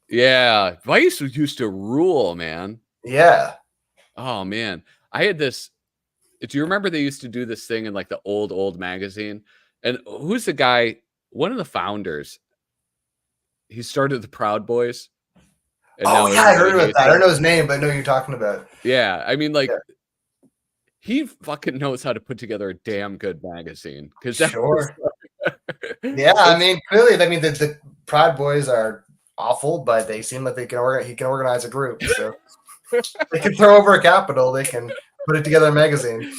Speaker 1: Yeah, Vice used to rule, man.
Speaker 2: Yeah.
Speaker 1: Oh man. I had this. Do you remember they used to do this thing in like the old magazine? And who's the guy? One of the founders. He started the Proud Boys.
Speaker 2: And I heard about that. I don't know his name, but I know who you're talking about.
Speaker 1: Yeah, I mean, like, he fucking knows how to put together a damn good magazine. Because
Speaker 2: I mean, clearly, the Proud Boys are awful, but they seem like he can organize a group. So they can throw over a capital. They can put it together a magazine.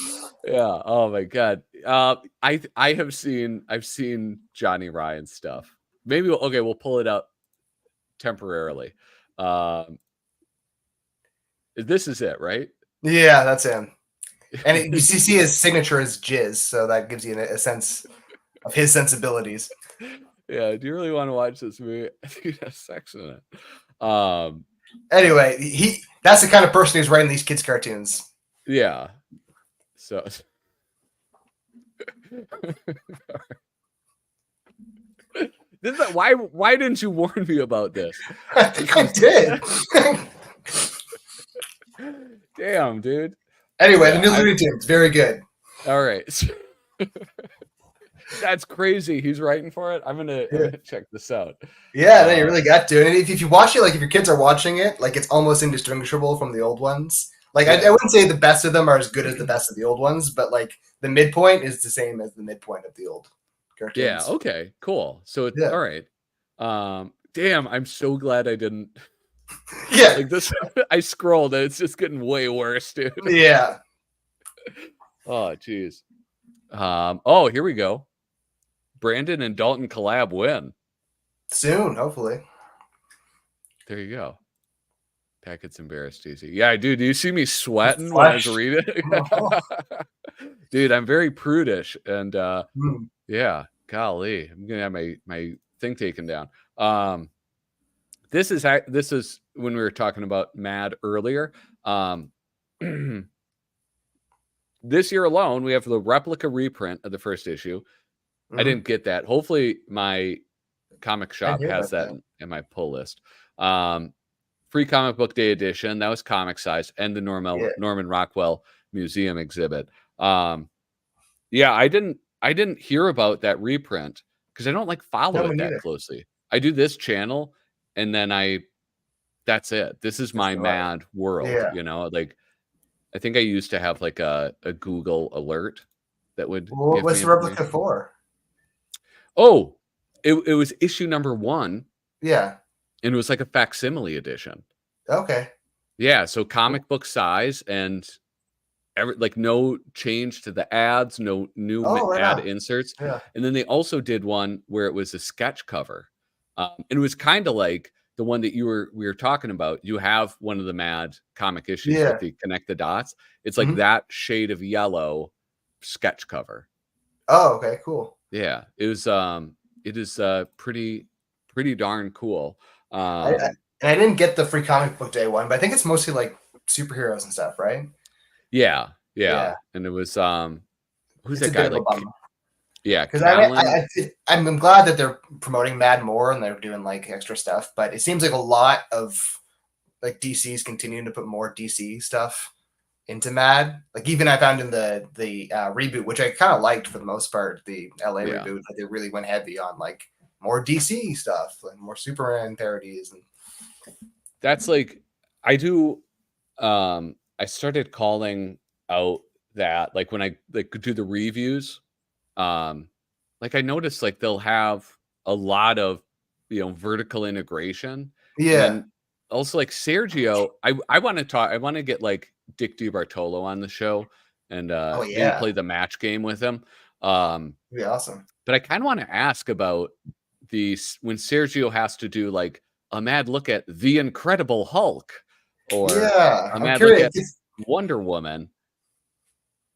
Speaker 1: Yeah. Oh my God. I've seen Johnny Ryan stuff. Maybe we'll pull it up temporarily. This is it, right?
Speaker 2: Yeah, that's him. And you see his signature is jizz, so that gives you a sense of his sensibilities.
Speaker 1: Yeah. Do you really want to watch this movie? I think it has sex in it.
Speaker 2: Anyway, that's the kind of person who's writing these kids' cartoons.
Speaker 1: Yeah. So. Why didn't you warn me about this?
Speaker 2: I think I did.
Speaker 1: Damn, dude.
Speaker 2: Anyway, the new Looney Tunes, very good.
Speaker 1: All right. That's crazy. He's writing for it. I'm gonna check this out.
Speaker 2: Yeah, no, you really got to. And if you watch it, like if your kids are watching it, like it's almost indistinguishable from the old ones. Like I wouldn't say the best of them are as good as the best of the old ones, but like the midpoint is the same as the midpoint of the old cartoons.
Speaker 1: Yeah. Okay. Cool. So it's all right. Damn. I'm so glad I didn't.
Speaker 2: Yeah.
Speaker 1: Like this. I scrolled and it's just getting way worse, dude.
Speaker 2: Yeah.
Speaker 1: Oh, geez. Oh, here we go. Brandon and Dalton collab win.
Speaker 2: Soon, hopefully.
Speaker 1: There you go. Packet's embarrassed, easy. Yeah, dude. Do you see me sweating when I was reading? Dude, I'm very prudish, and yeah, golly, I'm gonna have my thing taken down. This is when we were talking about Mad earlier. This year alone, we have the replica reprint of the first issue. I didn't get that. Hopefully, my comic shop has that in my pull list. Free Comic Book Day edition. That was comic size, and the Norman Rockwell Museum exhibit. Yeah, I didn't hear about that reprint because I don't follow it that closely. I do this channel, and then that's it. This is my mad world. I think I used to have a Google alert that would.
Speaker 2: What's the replica for?
Speaker 1: Oh, it was issue number 1.
Speaker 2: Yeah.
Speaker 1: And it was like a facsimile edition.
Speaker 2: Okay.
Speaker 1: Yeah, so comic book size and no change to the ads, no new ad inserts.
Speaker 2: Yeah.
Speaker 1: And then they also did one where it was a sketch cover. And it was kind of like the one that we were talking about. You have one of the Mad comic issues with the connect the dots. It's like that shade of yellow sketch cover.
Speaker 2: Oh, okay, cool.
Speaker 1: Yeah, it is pretty darn cool.
Speaker 2: I didn't get the Free Comic Book Day one, but I think it's mostly like superheroes and stuff, right?
Speaker 1: Yeah. And it was who's that guy? Yeah,
Speaker 2: because I'm glad that they're promoting Mad more and they're doing extra stuff, but it seems like a lot of DC's continuing to put more DC stuff into Mad. Even I found in the reboot, which I kind of liked for the most part, the LA reboot, they really went heavy on more DC stuff and more Superman parodies. And
Speaker 1: that's I started calling out that when I do the reviews, I noticed they'll have a lot of vertical integration.
Speaker 2: Yeah.
Speaker 1: And also Sergio, I want to get Dick DiBartolo on the show and maybe play the match game with him.
Speaker 2: That'd be awesome.
Speaker 1: But I kind of want to ask about when Sergio has to do a mad look at the Incredible Hulk or a mad look at Wonder Woman.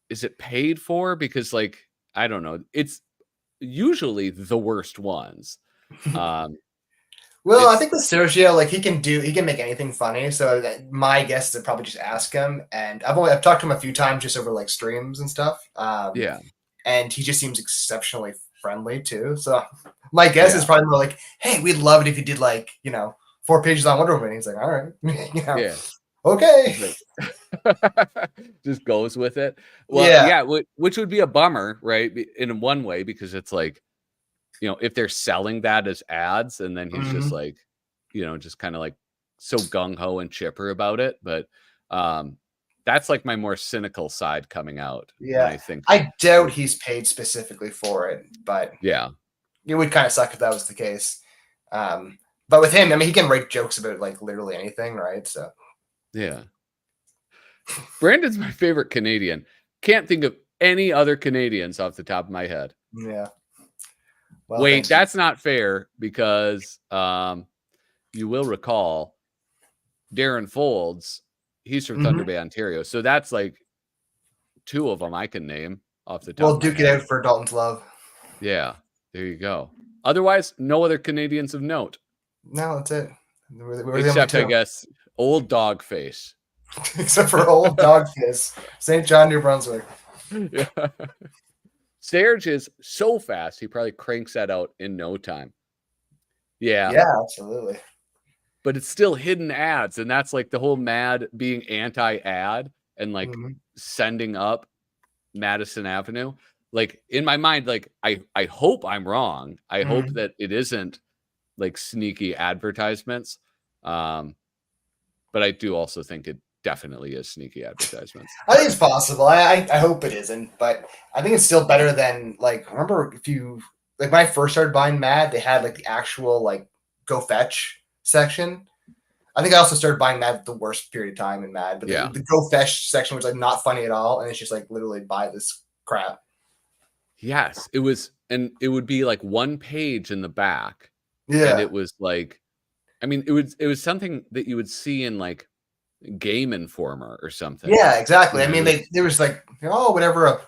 Speaker 1: Is it paid for? Because I don't know. It's usually the worst ones.
Speaker 2: Well, I think with Sergio, he can make anything funny. So my guess is to probably just ask him. And I've talked to him a few times just over streams and stuff. And he just seems exceptionally friendly too. So my guess is probably more hey, we'd love it if you did 4 pages on Wonder Woman. He's like, all right,
Speaker 1: yeah,
Speaker 2: okay.
Speaker 1: Just goes with it. Well, which would be a bummer, right? In one way, because it's if they're selling that as ads, and then he's just just kind of so gung-ho and chipper about it. But that's my more cynical side coming out.
Speaker 2: Yeah, I doubt he's paid specifically for it, but
Speaker 1: yeah,
Speaker 2: it would kind of suck if that was the case. But with him, I mean, he can write jokes about like literally anything, right? So
Speaker 1: Yeah. Brandon's my favorite Canadian. Can't think of any other Canadians off the top of my head.
Speaker 2: yeah. Well,
Speaker 1: Wait,
Speaker 2: thanks.
Speaker 1: that's not fair because you will recall Darren Folds, he's from Thunder Bay, Ontario. So that's like two of them I can name off the top
Speaker 2: We'll
Speaker 1: of my
Speaker 2: duke it
Speaker 1: head.
Speaker 2: out for Dalton's love.
Speaker 1: Yeah, there you go. Otherwise, no other Canadians of note.
Speaker 2: No, that's it. We're
Speaker 1: Except,
Speaker 2: the
Speaker 1: I
Speaker 2: only two.
Speaker 1: guess, Old Dog Face.
Speaker 2: Except for old dog fizz, St. John, New Brunswick.
Speaker 1: Yeah. Serge is so fast, he probably cranks that out in no time. Yeah.
Speaker 2: Yeah, absolutely.
Speaker 1: But it's still hidden ads. And that's like the whole mad being anti-ad and like sending up Madison Avenue. Like in my mind, like I hope I'm wrong. I hope that it isn't like sneaky advertisements. But I do also think it definitely is sneaky advertisements.
Speaker 2: I think it's possible. I hope it isn't, but I think it's still better than like, remember if you like when I first started buying Mad, they had like the actual like go fetch section. I think I also started buying Mad at the worst period of time in Mad, but the go fetch section was like not funny at all, and it's just like literally buy this crap.
Speaker 1: Yes, it was, and it would be like one page in the back.
Speaker 2: Yeah.
Speaker 1: And it was like, I mean, it was something that you would see in like Game Informer or something.
Speaker 2: Yeah, exactly.
Speaker 1: You know,
Speaker 2: I mean, there was like, oh, whatever a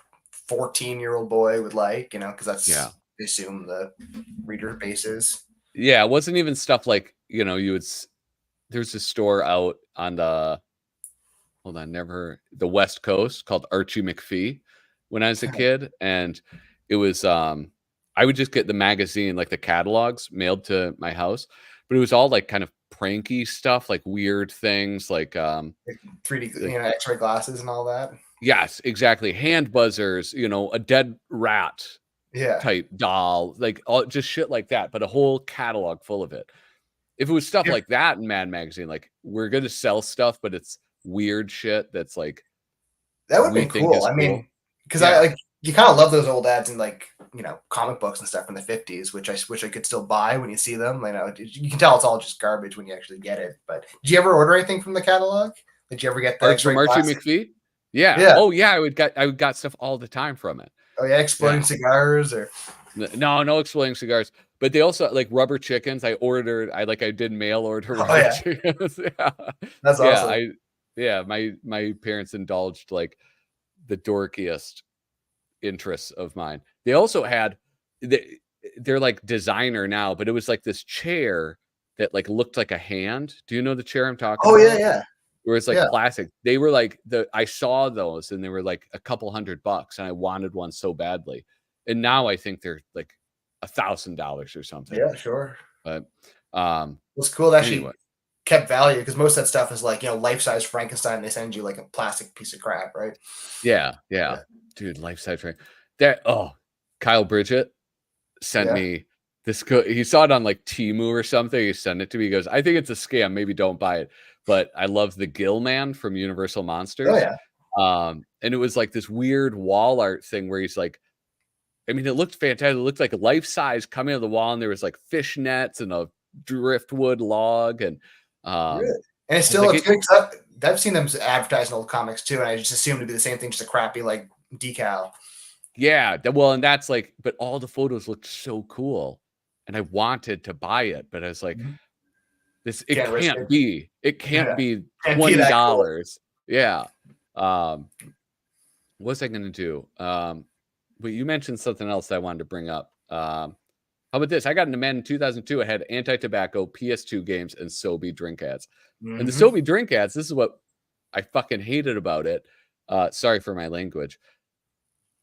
Speaker 2: 14-year-old boy would like, you know, because that's I assume the reader base is.
Speaker 1: Yeah, it wasn't even stuff like, you know, you would. There's a store out on the, hold on, the West Coast called Archie McPhee when I was a kid, and it was I would just get the magazine, like the catalogs mailed to my house, but it was all like kind of pranky stuff, like weird things, like
Speaker 2: 3D, you know, X-ray glasses and all that.
Speaker 1: Yes, exactly. Hand buzzers, you know, a dead rat
Speaker 2: Yeah.
Speaker 1: type doll, like all just shit like that, but a whole catalog full of it. If it was stuff like that in Mad Magazine, like we're gonna sell stuff, but it's weird shit that's like
Speaker 2: that would be cool. I mean, because I like you kind of love those old ads in like, you know, comic books and stuff from the 50s, which I wish I could still buy when you see them. You know, you can tell it's all just garbage when you actually get it. But did you ever order anything from the catalog? Did you ever get the
Speaker 1: from Archie McPhee? Yeah.
Speaker 2: Yeah.
Speaker 1: Oh yeah, I would got stuff all the time from it.
Speaker 2: Oh yeah, exploding cigars or
Speaker 1: no exploding cigars. But they also like rubber chickens. I did mail order rubber chickens. Yeah.
Speaker 2: That's awesome.
Speaker 1: My parents indulged like the dorkiest interests of mine. They also had they're like designer now, but it was like this chair that like looked like a hand. Do you know the chair I'm talking about?
Speaker 2: Oh yeah.
Speaker 1: Where it's like plastic. They were like I saw those and they were like a couple $100 and I wanted one so badly. And now I think they're like $1,000 or something.
Speaker 2: Yeah, sure.
Speaker 1: But
Speaker 2: it's cool that actually kept value because most of that stuff is like, you know, life-size Frankenstein. They send you like a plastic piece of crap, right?
Speaker 1: Yeah. Dude, life-size Frank. Kyle Bridget sent me this. He saw it on like Temu or something. He sent it to me. He goes, I think it's a scam. Maybe don't buy it. But I love the Gill Man from Universal Monsters.
Speaker 2: Oh yeah.
Speaker 1: And it was like this weird wall art thing where he's like, I mean, it looked fantastic. It looked like life size coming out of the wall, and there was like fish nets and a driftwood log, and
Speaker 2: it's still it's good. I've seen them advertise in old comics too, and I just assumed it'd be the same thing, just a crappy like decal.
Speaker 1: Yeah, well, and that's like, but all the photos looked so cool, and I wanted to buy it, but I was like, it can't be $20. Yeah. What was I going to do? But you mentioned something else I wanted to bring up. How about this? I got into Men in 2002. I had anti-tobacco, PS2 games, and Sobe drink ads. And the Sobe drink ads, this is what I fucking hated about it. Sorry for my language.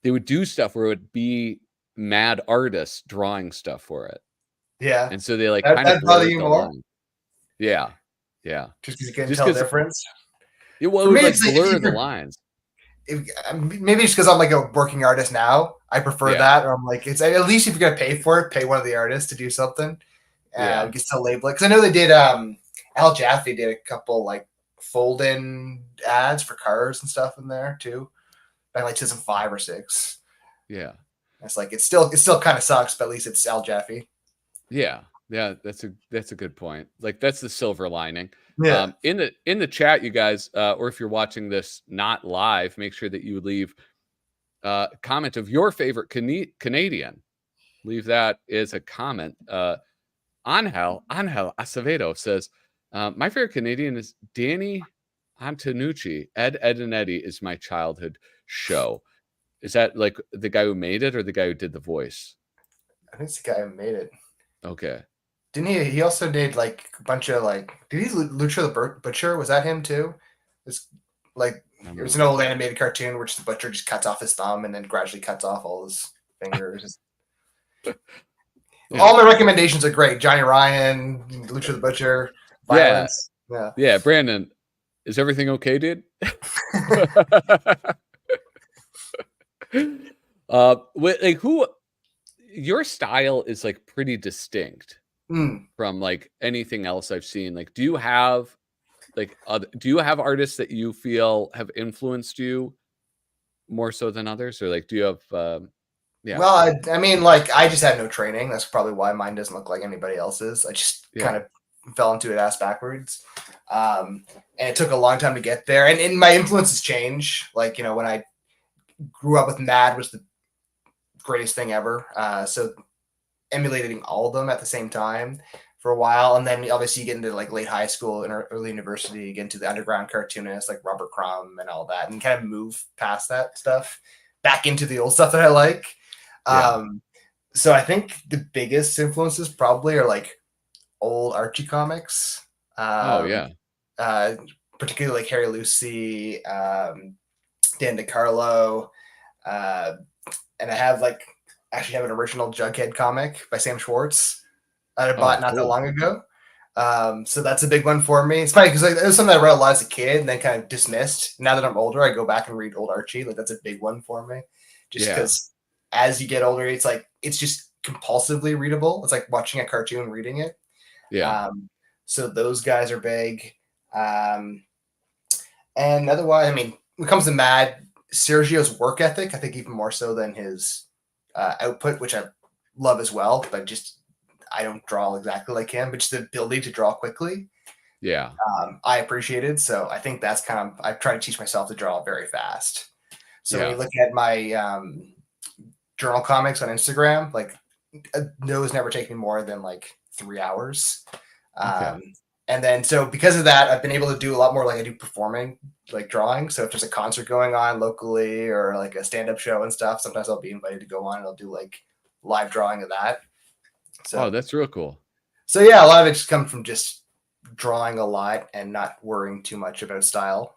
Speaker 1: They would do stuff where it would be mad artists drawing stuff for it.
Speaker 2: Yeah.
Speaker 1: And so they like kind of blurred the line. Yeah.
Speaker 2: Just because you couldn't tell the difference.
Speaker 1: It would like blur the lines.
Speaker 2: Maybe it's because I'm like a working artist now. I prefer that. Or I'm like, it's at least if you're gonna pay for it, pay one of the artists to do something. You can still label it because I know they did. Al Jaffee did a couple like fold-in ads for cars and stuff in there too, back like 2005 or 6.
Speaker 1: Yeah,
Speaker 2: it's like it still kind of sucks, but at least it's Al Jaffee.
Speaker 1: Yeah, Yeah, that's a good point. Like that's the silver lining.
Speaker 2: Yeah.
Speaker 1: In the chat, you guys, or if you're watching this not live, make sure that you leave a comment of your favorite Canadian. Leave that as a comment. Angel Acevedo says, my favorite Canadian is Danny Antonucci. Ed, and Eddie is my childhood show. Is that like the guy who made it or the guy who did the voice?
Speaker 2: I think it's the guy who made it.
Speaker 1: Okay.
Speaker 2: Didn't he? He also did like a bunch of like. Did he Lucha the Butcher? Was that him too? It's like it was an old animated cartoon which the butcher just cuts off his thumb and then gradually cuts off all his fingers. Yeah. All my recommendations are great. Johnny Ryan, Lucha the Butcher, Violence.
Speaker 1: Yeah. Brandon, is everything okay, dude? Like who? Your style is like pretty distinct from like anything else I've seen. Like, do you have artists that you feel have influenced you more so than others, or like do you have? Yeah.
Speaker 2: Well, I mean, like I just had no training. That's probably why mine doesn't look like anybody else's. I just kind of fell into it ass backwards, and it took a long time to get there. And my influences change. Like when I grew up with Mad was the greatest thing ever. So emulating all of them at the same time for a while, and then obviously you get into like late high school and early university, you get into the underground cartoonists like Robert Crumb and all that, and kind of move past that stuff back into the old stuff that I like. So I think the biggest influences probably are like old Archie comics. Particularly like Harry Lucy, Dan DeCarlo, and I have actually have an original Jughead comic by Sam Schwartz that I bought not that long ago. So that's a big one for me. It's funny because it was something I read a lot as a kid and then kind of dismissed. Now that I'm older, I go back and read old Archie. Like that's a big one for me. Just because as you get older, it's like it's just compulsively readable. It's like watching a cartoon, reading it.
Speaker 1: Yeah.
Speaker 2: So those guys are big. And otherwise, I mean, when it comes to Mad, Sergio's work ethic, I think even more so than his output, which I love as well, but just I don't draw exactly like him, but just the ability to draw quickly.
Speaker 1: Yeah.
Speaker 2: I appreciate it. So I think that's kind of, I try to teach myself to draw very fast. So when you look at my journal comics on Instagram, like those never take me more than like 3 hours. And then, so because of that, I've been able to do a lot more like I do performing, like drawing. So if there's a concert going on locally or like a stand-up show and stuff, sometimes I'll be invited to go on and I'll do like live drawing of that. So
Speaker 1: that's real cool.
Speaker 2: So yeah, a lot of it just comes from just drawing a lot and not worrying too much about style.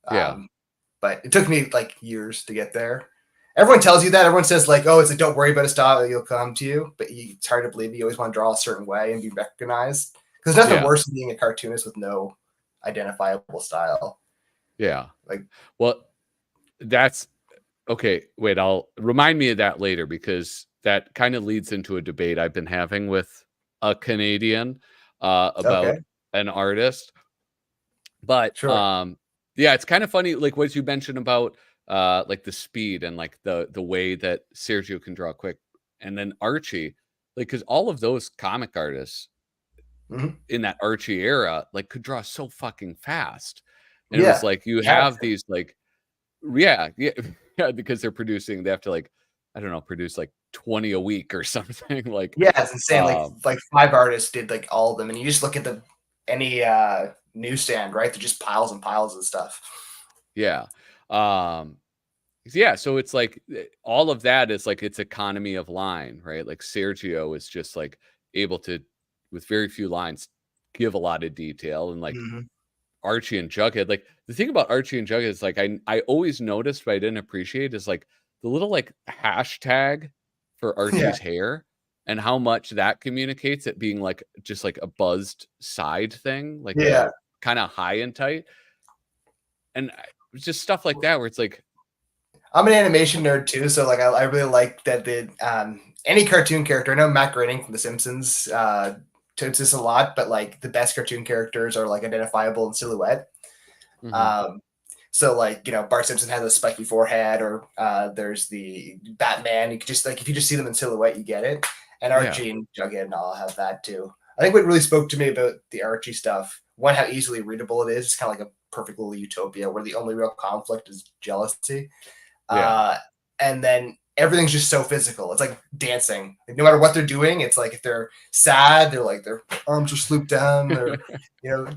Speaker 2: But it took me like years to get there. Everyone tells you that. Everyone says like, oh, it's like, don't worry about a style, you'll come to you. But it's hard to believe. You always want to draw a certain way and be recognized. Because there's nothing worse than being a cartoonist with no identifiable style.
Speaker 1: Yeah. Well, that's okay. Wait, I'll remind me of that later because that kind of leads into a debate I've been having with a Canadian about an artist. But it's kind of funny, like what you mentioned about like the speed and like the way that Sergio can draw quick, and then Archie, like because all of those comic artists in that Archie era like could draw so fucking fast, and it was like you have these like because they're producing, they have to like I don't know, produce like 20 a week or something. Like
Speaker 2: it's insane. Like 5 artists did like all of them, and you just look at any newsstand, right? They're just piles and piles of stuff.
Speaker 1: So it's like all of that is like it's economy of line, right? Like Sergio is just like able to, with very few lines, give a lot of detail. And like Archie and Jughead, like the thing about Archie and Jughead is like I always noticed, but I didn't appreciate, is like the little like hashtag for Archie's hair and how much that communicates, it being like just like a buzzed side thing, like kind of high and tight, and just stuff like that where it's like,
Speaker 2: I'm an animation nerd too, so like I really like that the any cartoon character. I know Matt Groening from The Simpsons totes this a lot, but like the best cartoon characters are like identifiable in silhouette. So like, Bart Simpson has a spiky forehead, or there's the Batman. You could just like, if you just see them in silhouette, you get it. And Archie and Jughead and all have that too. I think what really spoke to me about the Archie stuff, one, how easily readable it is. It's kind of like a perfect little utopia where the only real conflict is jealousy. And then everything's just so physical. It's like dancing. Like, no matter what they're doing, it's like if they're sad, they're like their arms are slooped down, they're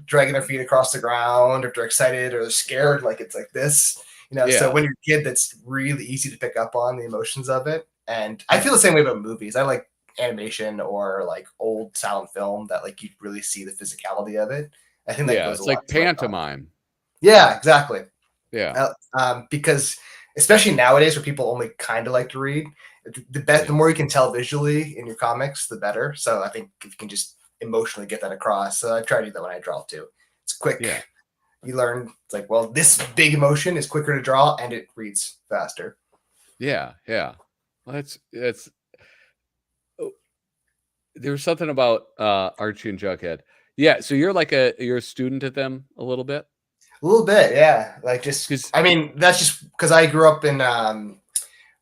Speaker 2: dragging their feet across the ground. Or if they're excited or they're scared, like it's like this. So when you're a kid, that's really easy to pick up on the emotions of it. And I feel the same way about movies. I like animation or like old silent film that like you really see the physicality of it. I think that goes
Speaker 1: it's like pantomime.
Speaker 2: Yeah, exactly.
Speaker 1: Yeah.
Speaker 2: Because especially nowadays where people only kind of like to read, the more you can tell visually in your comics, the better. So I think if you can just emotionally get that across. So I try to do that when I draw too. It's quick.
Speaker 1: Yeah.
Speaker 2: You learn, it's like, well, this big emotion is quicker to draw and it reads faster.
Speaker 1: Yeah. Well, that's there was something about Archie and Jughead. Yeah, so you're a student at them a little bit?
Speaker 2: A little bit, yeah. Like I mean, that's just because I grew up in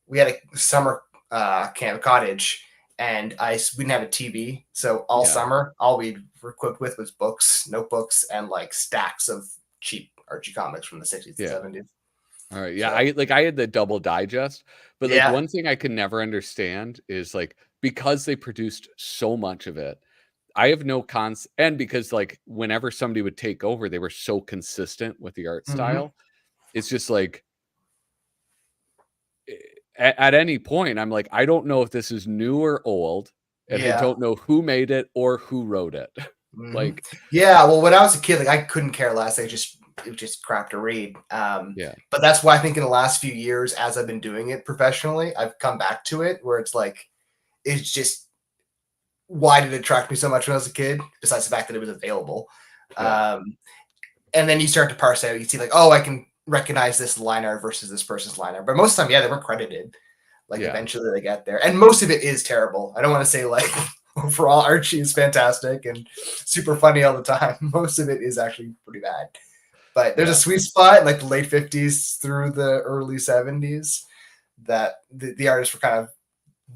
Speaker 2: we had a summer camp cottage, and we didn't have a TV, so all summer all we were equipped with was books, notebooks, and like stacks of cheap Archie comics from the 60s and 70s.
Speaker 1: All right. Yeah, I had the double digest, but like one thing I can never understand is like, because they produced so much of it, I have no and because like whenever somebody would take over, they were so consistent with the art style. It's just like at any point, I'm like, I don't know if this is new or old, and I don't know who made it or who wrote it. Like,
Speaker 2: well, when I was a kid, like I couldn't care less. It was just crap to read. But that's why I think in the last few years, as I've been doing it professionally, I've come back to it where it's like, it's just, why did it attract me so much when I was a kid? Besides the fact that it was available. And then you start to parse out, you see like, oh, I can recognize this liner versus this person's liner. But most of the time, they weren't credited. Like eventually they get there. And most of it is terrible. I don't want to say like overall Archie is fantastic and super funny all the time. Most of it is actually pretty bad. But there's a sweet spot in like the late 50s through the early 70s that the artists were kind of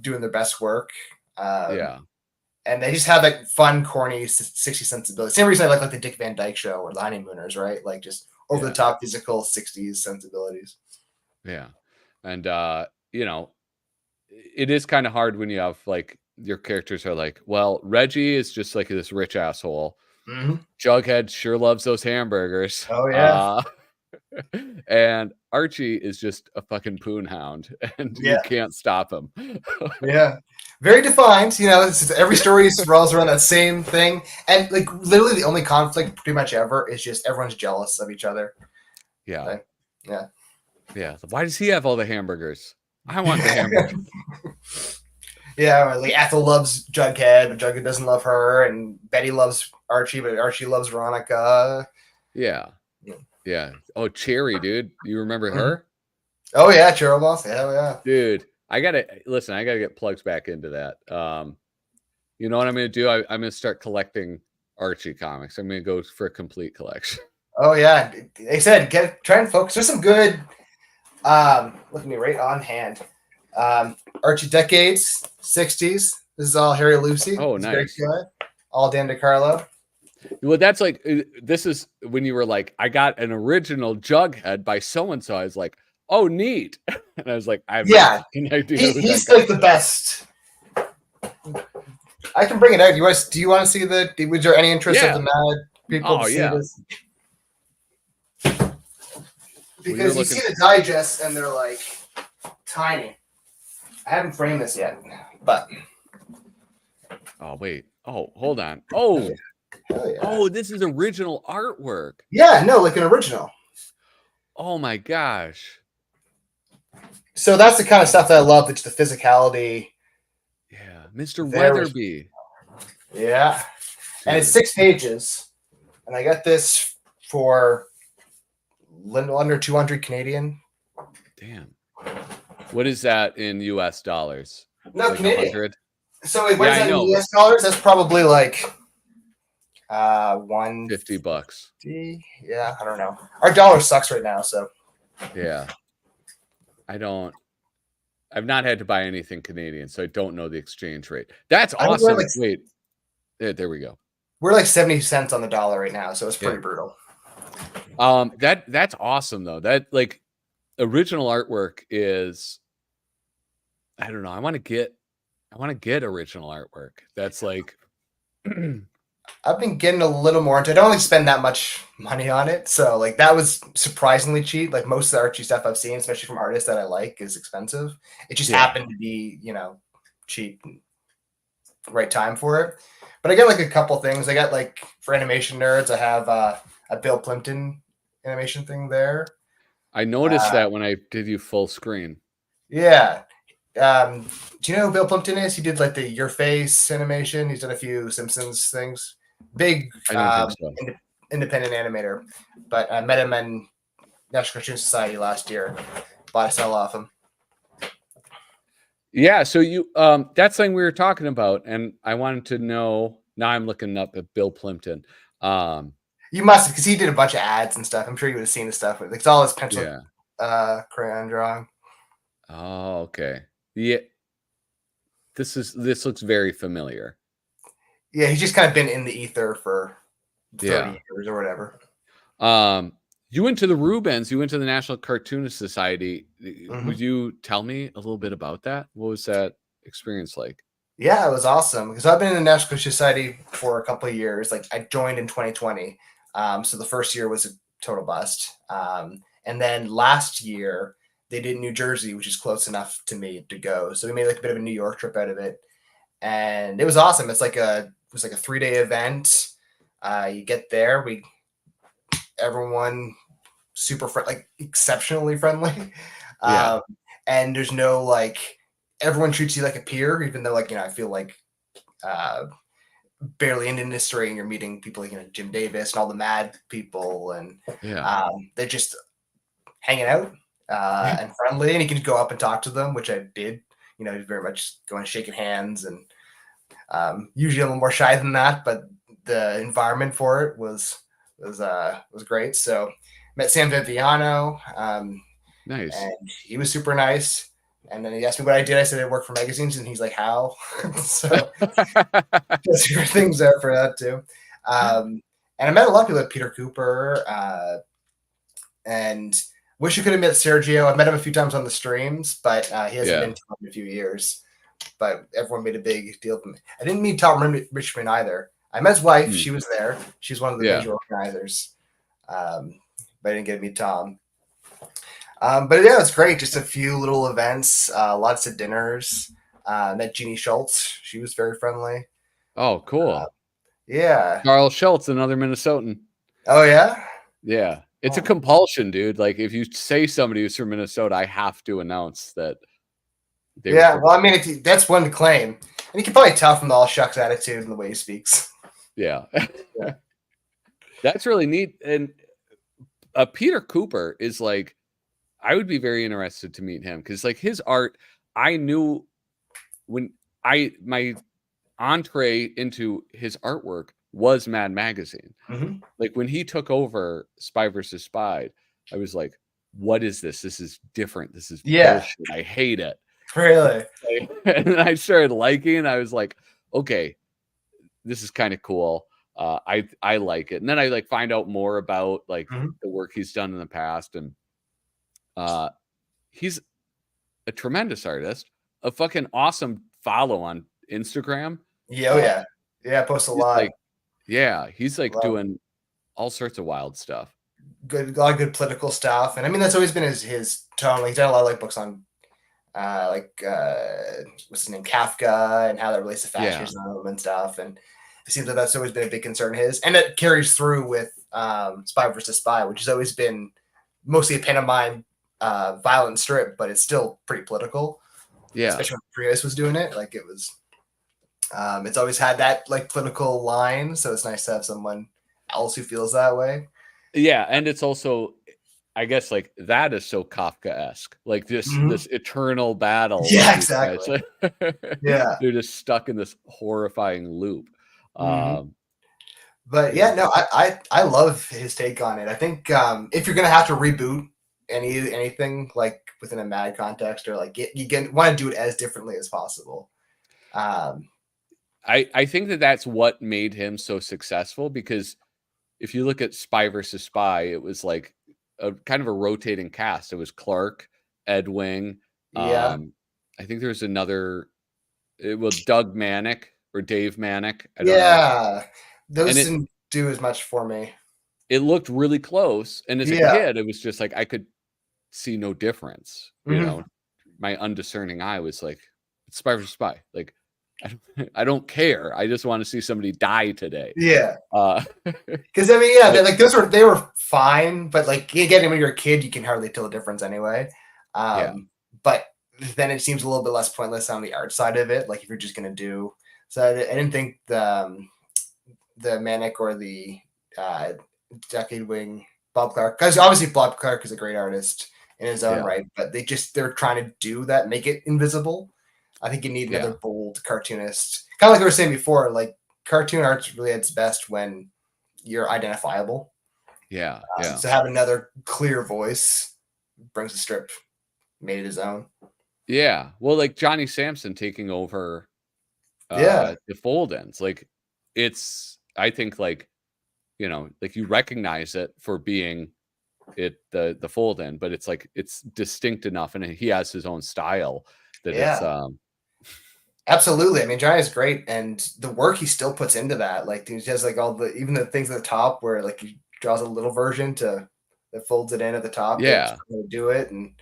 Speaker 2: doing their best work. And they just have that fun, corny 60s sensibility. Same reason I like the Dick Van Dyke Show or the Honeymooners, right? Like just over the top physical 60s sensibilities.
Speaker 1: Yeah. And, it is kind of hard when you have like your characters are like, well, Reggie is just like this rich asshole. Jughead sure loves those hamburgers.
Speaker 2: Oh, yeah.
Speaker 1: And Archie is just a fucking poon hound, and you can't stop him.
Speaker 2: Very defined. Every story rolls around that same thing. And like literally the only conflict pretty much ever is just everyone's jealous of each other.
Speaker 1: Yeah. Why does he have all the hamburgers? I want the hamburgers.
Speaker 2: Like Ethel loves Jughead, but Jughead doesn't love her, and Betty loves Archie, but Archie loves Veronica.
Speaker 1: Yeah. Oh, Cherry, dude. You remember her?
Speaker 2: Oh yeah, Cheryl Boss. Hell yeah.
Speaker 1: Dude, I gotta get plugs back into that. You know what I'm gonna do? I'm gonna start collecting Archie comics. I'm gonna go for a complete collection.
Speaker 2: Oh yeah. Like I said, try and focus. There's some good look at me right on hand. Archie Decades, 60s. This is all Harry Lucy.
Speaker 1: Oh, nice.
Speaker 2: All Dan DeCarlo.
Speaker 1: Well, that's like, this is when you were like, I got an original Jughead by so-and-so. I was like, oh, neat. And I was like, I have no idea.
Speaker 2: He's like the best. I can bring it out. Do you want to see was there any interest of the mad people to see this? Because you see the digest and they're like tiny. I haven't framed this yet, but.
Speaker 1: Oh, wait. Oh, hold on. Oh. Oh, this is original artwork.
Speaker 2: Yeah, no, like an original.
Speaker 1: Oh my gosh.
Speaker 2: So that's the kind of stuff that I love. It's the physicality.
Speaker 1: Yeah, Mr. Weatherby.
Speaker 2: Yeah. And it's 6 pages. And I got this for under 200 Canadian.
Speaker 1: Damn. What is that in US dollars?
Speaker 2: No,
Speaker 1: like
Speaker 2: Canadian.
Speaker 1: 100?
Speaker 2: So what is that in US dollars? That's probably like $150.
Speaker 1: $50.
Speaker 2: Yeah, I don't know. Our dollar sucks right now, so
Speaker 1: Yeah. I've not had to buy anything Canadian, so I don't know the exchange rate. That's
Speaker 2: I think we're
Speaker 1: awesome.
Speaker 2: like
Speaker 1: Wait, there we go.
Speaker 2: 70 cents on the dollar right now, so it's pretty brutal.
Speaker 1: That's awesome though. That like original artwork is, I don't know. I want to get original artwork. That's like
Speaker 2: I've been getting a little more into it. I don't really spend that much money on it. So like that was surprisingly cheap. Like most of the Archie stuff I've seen, especially from artists that I like, is expensive. It just happened to be, cheap, right time for it. But I get like a couple things. I got like for animation nerds, I have a Bill Plimpton animation thing there.
Speaker 1: I noticed that when I did you full screen.
Speaker 2: Yeah. Do you know who Bill Plimpton is? He did like the Your Face animation. He's done a few Simpsons things. Big
Speaker 1: I don't think so.
Speaker 2: Independent animator. But I met him in National Cartoon Society last year. Bought a sell off him.
Speaker 1: Yeah, so you that's something we were talking about, and I wanted to know. Now I'm looking up at Bill Plimpton.
Speaker 2: You must have, because he did a bunch of ads and stuff. I'm sure you would have seen his stuff. It's all his pencil crayon drawing.
Speaker 1: Oh, okay. Yeah. This looks very familiar.
Speaker 2: Yeah, he's just kind of been in the ether for 30 years or whatever.
Speaker 1: You went to the Rubens, you went to the National Cartoonist Society. Would you tell me a little bit about that? What was that experience like?
Speaker 2: Yeah, it was awesome because I've been in the National Cartoonist Society for a couple of years. Like I joined in 2020. So the first year was a total bust. And then last year they did New Jersey, which is close enough to me to go. So we made like a bit of a New York trip out of it. And it was awesome. It was like a 3-day event. You get there, everyone super like exceptionally friendly. And there's no like, everyone treats you like a peer, even though like, I feel like barely in the industry and you're meeting people like, Jim Davis and all the mad people. And they're just hanging out and friendly, and you can go up and talk to them, which I did, very much going and shaking hands, and usually a little more shy than that, but the environment for it was great. So met Sam Viviano,
Speaker 1: nice,
Speaker 2: and he was super nice. And then he asked me what I did. I said I work for magazines, and he's like, "How?" So just your things there for that too. And I met a lot of people like Peter Kuper, and wish I could have met Sergio. I've met him a few times on the streams, but he hasn't been to him in a few years. But everyone made a big deal of him. I didn't meet Tom Richmond either. I met his wife. She was there. She's one of the major organizers. But I didn't get to meet Tom. But yeah, it's great. Just a few little events, lots of dinners. Met Jeannie Schultz. She was very friendly.
Speaker 1: Oh, cool.
Speaker 2: Yeah.
Speaker 1: Carl Schultz, another Minnesotan.
Speaker 2: Oh, yeah?
Speaker 1: Yeah. It's a compulsion, dude. Like if you say somebody who's from Minnesota, I have to announce that.
Speaker 2: Well, I mean, that's one to claim. And you can probably tell from the all shucks attitude and the way he speaks.
Speaker 1: Yeah. That's really neat. And Peter Kuper is like, I would be very interested to meet him because like his art, I knew when my entree into his artwork was Mad Magazine. Like when he took over Spy versus Spy, I was like, what is this? This is different. This is bullshit. I hate it.
Speaker 2: Really?
Speaker 1: And then I started liking, I was like, okay, this is kind of cool. I like it. And then I like find out more about like the work he's done in the past. And he's a tremendous artist, a fucking awesome follow on Instagram.
Speaker 2: Yeah, I post a lot.
Speaker 1: Like, he's like doing all sorts of wild stuff.
Speaker 2: A lot of good political stuff. And I mean, that's always been his tone. Like, he's done a lot of like books on what's his name, Kafka, and how that relates to fascism and stuff. And it seems like that's always been a big concern of his. And it carries through with Spy versus Spy, which has always been mostly a pantomime violent strip, but it's still pretty political. Yeah. Especially when Prohías was doing it. Like it was it's always had that like political line. So it's nice to have someone else who feels that way.
Speaker 1: Yeah, and it's also, I guess, like that is so Kafka-esque, like this eternal battle.
Speaker 2: Yeah, exactly.
Speaker 1: Yeah, they're just stuck in this horrifying loop.
Speaker 2: But But yeah, no, I love his take on it. I think if you're gonna have to reboot anything like within a Mad context, or like you want to do it as differently as possible.
Speaker 1: I think that's what made him so successful, because if you look at Spy versus Spy, it was like a kind of a rotating cast. It was Clark, Ed Wing.
Speaker 2: Yeah,
Speaker 1: I think there was another. It was Doug Manick or Dave Manick. I don't know.
Speaker 2: yeah, those
Speaker 1: And
Speaker 2: didn't do as much for me.
Speaker 1: it looked really close. And as a
Speaker 2: Yeah.
Speaker 1: kid, it was just like I could see no difference. You know, my undiscerning eye was like, it's Spy versus Spy. Like, I don't care. I just want to see somebody die today.
Speaker 2: Yeah.
Speaker 1: Because
Speaker 2: I mean, yeah, like they were fine, but like again, when you're a kid, you can hardly tell the difference anyway. But then it seems a little bit less pointless on the art side of it. Like if you're just gonna do, so I didn't think the Manic or the Decade Wing Bob Clark, because obviously Bob Clark is a great artist in his own right, but they're trying to do that, make it invisible. I think you need another bold cartoonist, kind of like we were saying before. Like cartoon art's really at its best when you're identifiable. So have another clear voice brings the strip, made it his own.
Speaker 1: Yeah, well, like Johnny Sampson taking over the Fold-ins, like I think like, you know, like you recognize it for being the Fold-in, but it's like it's distinct enough, and he has his own style that it's
Speaker 2: absolutely. I mean, Johnny's great, and the work he still puts into that, like he has like even the things at the top where like he draws a little version that folds it in at the top. To do it. And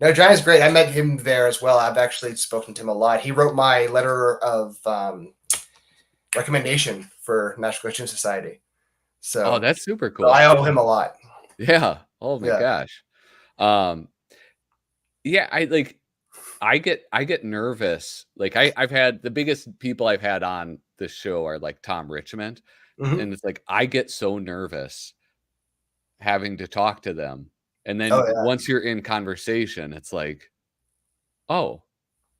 Speaker 2: no, Johnny's great. I met him there as well. I've actually spoken to him a lot. He wrote my letter of recommendation for National Cartoon Society. So
Speaker 1: that's super cool.
Speaker 2: So I owe him a lot.
Speaker 1: Yeah. Oh my gosh. Yeah, I get nervous. Like I've had the biggest people I've had on this show are like Tom Richmond. And it's like I get so nervous having to talk to them. And then once you're in conversation, it's like, oh,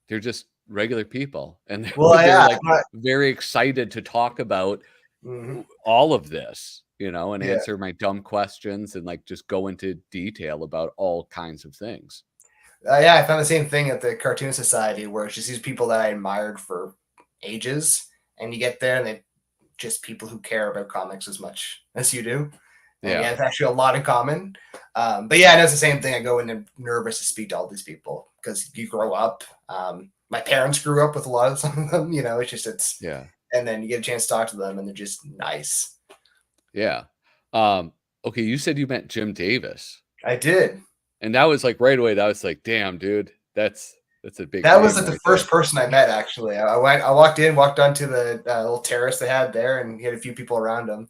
Speaker 1: they're just regular people. And they're like very excited to talk about all of this, you know, and answer my dumb questions and like just go into detail about all kinds of things.
Speaker 2: I found the same thing at the Cartoon Society, where it's just these people that I admired for ages, and you get there and they just people who care about comics as much as you do. And it's actually a lot in common. But yeah, it's the same thing. I go in and nervous to speak to all these people because you grow up. My parents grew up with a lot of some of them, you know, and then you get a chance to talk to them and they're just nice.
Speaker 1: Yeah. Okay. You said you met Jim Davis.
Speaker 2: I did.
Speaker 1: And that was like right away. That was like, damn, dude, that's a big.
Speaker 2: That was like the first person I met. Actually, I walked onto the little terrace they had there, and he had a few people around him,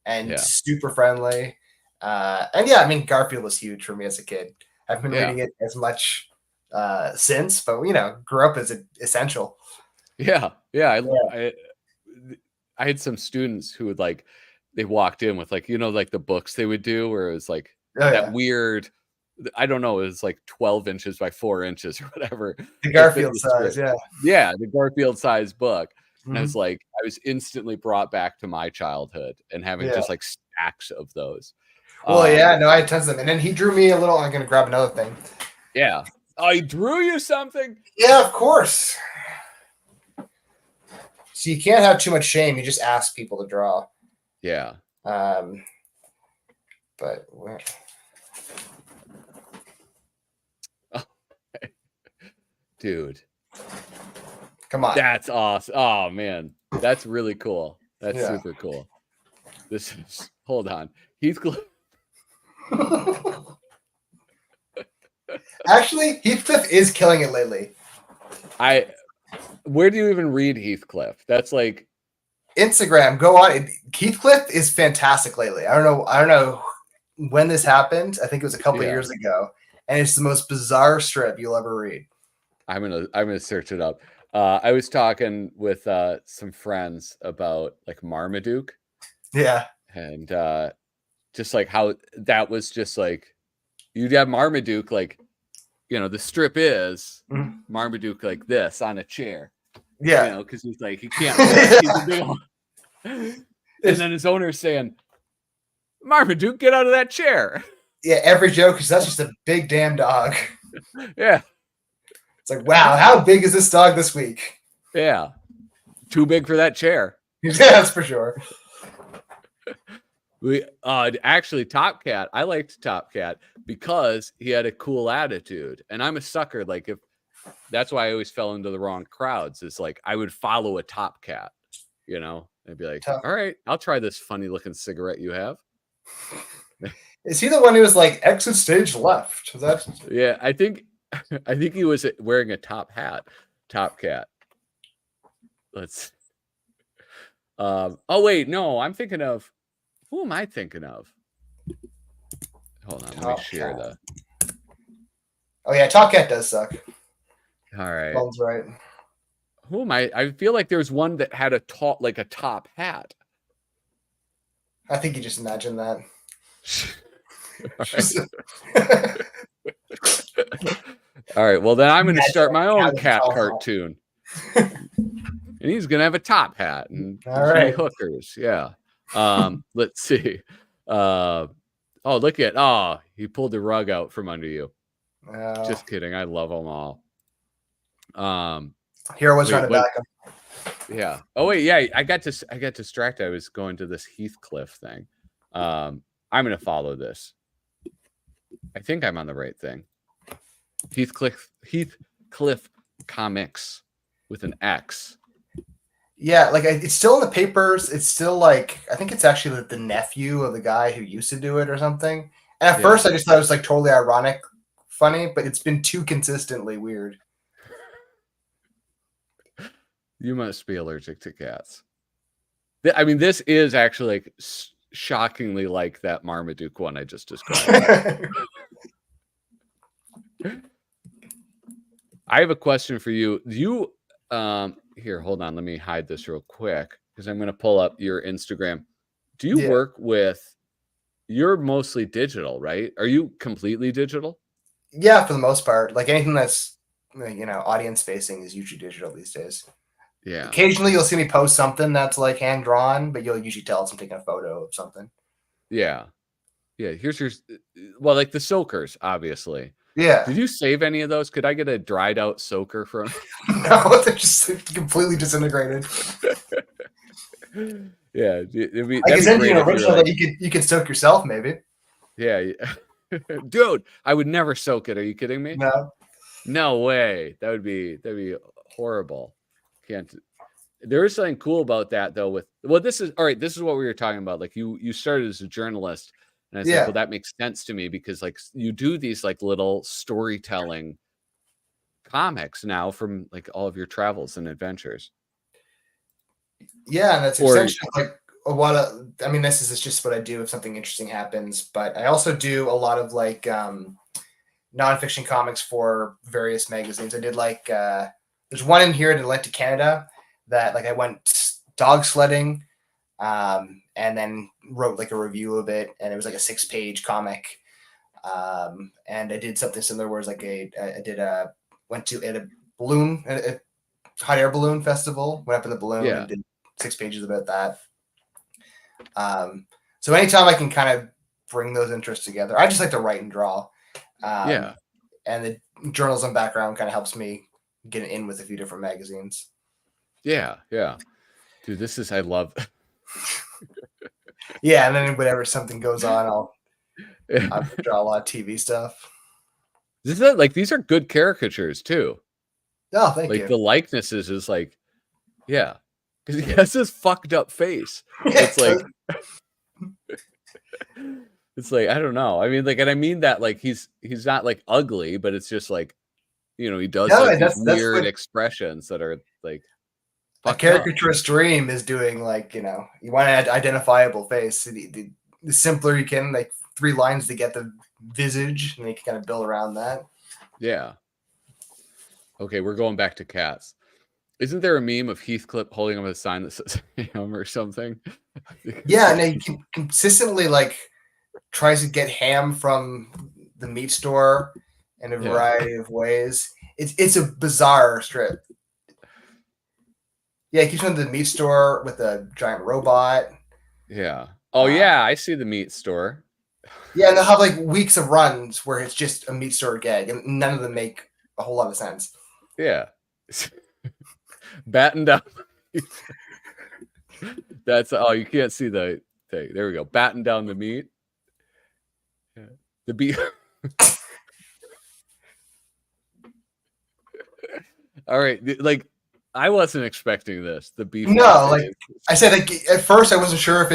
Speaker 2: and super friendly. And yeah, I mean, Garfield was huge for me as a kid. I haven't been reading it as much since, but you know, grew up as essential.
Speaker 1: I had some students who would like, they walked in with like, you know, like the books they would do where it was like that weird, I don't know, it was like 12 inches by 4 inches or whatever.
Speaker 2: The Garfield size,
Speaker 1: the Garfield size book. And I was like, I was instantly brought back to my childhood and having just like stacks of those.
Speaker 2: Well, I had tons of them. And then he drew me a little, I'm going to grab another thing.
Speaker 1: Yeah. Oh, he drew you something?
Speaker 2: Yeah, of course. So you can't have too much shame. You just ask people to draw.
Speaker 1: Yeah.
Speaker 2: But where?
Speaker 1: Dude.
Speaker 2: Come on.
Speaker 1: That's awesome. Oh, man. That's really cool. That's super cool. This is, hold on. Heathcliff.
Speaker 2: Actually, Heathcliff is killing it lately.
Speaker 1: Where do you even read Heathcliff? That's like
Speaker 2: Instagram. Go on. Heathcliff is fantastic lately. I don't know when this happened. I think it was a couple of years ago, and it's the most bizarre strip you'll ever read.
Speaker 1: I'm gonna search it up. I was talking with some friends about like Marmaduke.
Speaker 2: Yeah.
Speaker 1: And just like how that was just like you'd have Marmaduke like, you know, the strip is Marmaduke like this on a chair.
Speaker 2: Yeah.
Speaker 1: You know, because he's like he can't he's a big old, And then his owner's saying, Marmaduke, get out of that chair.
Speaker 2: Yeah, every joke is that's just a big damn dog.
Speaker 1: Yeah.
Speaker 2: It's like, wow, how big is this dog this week?
Speaker 1: Yeah. Too big for that chair.
Speaker 2: Yeah, that's for sure.
Speaker 1: We actually Top Cat, I liked Top Cat because he had a cool attitude. And I'm a sucker. Like if that's why I always fell into the wrong crowds. Is like I would follow a Top Cat, you know, and be like, all right, I'll try this funny looking cigarette you have.
Speaker 2: Is he the one who was like exit stage left? Is that...
Speaker 1: Yeah, I think he was wearing a top hat. Top Cat. Let's oh wait, no, I'm thinking of who am I thinking of? Hold on, let me share the.
Speaker 2: Oh yeah, Top Cat does suck.
Speaker 1: All right.
Speaker 2: That's right.
Speaker 1: Who am I? I feel like there's one that had a top hat.
Speaker 2: I think you just imagined that.
Speaker 1: All right. Well, then I'm going to start my own cat cartoon. And he's going to have a top hat and hookers. Yeah. Let's see. Oh, look at, he pulled the rug out from under you. Just kidding. I love them all.
Speaker 2: Hero was trying to back him.
Speaker 1: Yeah. Oh wait, yeah. I got distracted. I was going to this Heathcliff thing. I'm going to follow this. I think I'm on the right thing. Heathcliff Comics with an X.
Speaker 2: Yeah, like it's still in the papers. It's still like I think it's actually the nephew of the guy who used to do it or something. And at first, I just thought it was like totally ironic, funny, but it's been too consistently weird.
Speaker 1: You must be allergic to cats. I mean, this is actually like shockingly like that Marmaduke one I just described. I have a question for you. You here, hold on. Let me hide this real quick because I'm going to pull up your Instagram. Do you work with? You're mostly digital, right? Are you completely digital?
Speaker 2: Yeah, for the most part. Like anything that's audience facing is usually digital these days.
Speaker 1: Yeah.
Speaker 2: Occasionally you'll see me post something that's like hand drawn, but you'll usually tell it's I'm taking a photo of something.
Speaker 1: Yeah. Yeah. Here's your like the soakers, obviously.
Speaker 2: Yeah.
Speaker 1: Did you save any of those? Could I get a dried out soaker from?
Speaker 2: No, they're just completely disintegrated.
Speaker 1: Yeah.
Speaker 2: I can send you an original that you could soak yourself, maybe.
Speaker 1: Yeah. Dude, I would never soak it. Are you kidding me? No way. That'd be horrible. There is something cool about that though. This is all right. This is what we were talking about. Like you started as a journalist, and I said, well, that makes sense to me because like you do these like little storytelling comics now from like all of your travels and adventures.
Speaker 2: Yeah, and that's essentially like a lot of. I mean, this is just what I do if something interesting happens. But I also do a lot of like nonfiction comics for various magazines. I did like. There's one in here in Atlantic, Canada that like I went dog sledding and then wrote like a review of it. And it was like a 6-page comic. And I did something similar where it's like went to a balloon, a hot air balloon festival, went up in the balloon and did 6 pages about that. So anytime I can kind of bring those interests together, I just like to write and draw. And the journalism background kind of helps me get in with a few different magazines. Yeah.
Speaker 1: Dude, I love.
Speaker 2: Yeah, and then whenever something goes on, I'll draw a lot of TV stuff.
Speaker 1: These are good caricatures too.
Speaker 2: Oh, thank you.
Speaker 1: Like the likenesses is like, yeah, because he has this fucked up face. It's like, it's like I don't know. I mean, like, and I mean that like he's not like ugly, but it's just like. He does these weird expressions that are like
Speaker 2: a caricaturist dream is doing. Like, you want an identifiable face. The simpler you can, like 3 lines to get the visage, and you can kind of build around that.
Speaker 1: Yeah. Okay, we're going back to cats. Isn't there a meme of Heathcliff holding up a sign that says ham or something?
Speaker 2: Yeah, and he consistently like tries to get ham from the meat store. In a variety of ways. It's a bizarre strip. Yeah, he keeps going to the meat store with a giant robot.
Speaker 1: Yeah. Oh
Speaker 2: Uh,
Speaker 1: yeah, I see the meat store.
Speaker 2: yeah, and they'll have like weeks of runs where it's just a meat store gag, and none of them make a whole lot of sense.
Speaker 1: Yeah. Batten down. That's you can't see the thing. There we go. Batten down the meat. Yeah. The beef. All right. Like I wasn't expecting this. The beef.
Speaker 2: No, like I said, like, at first I wasn't sure if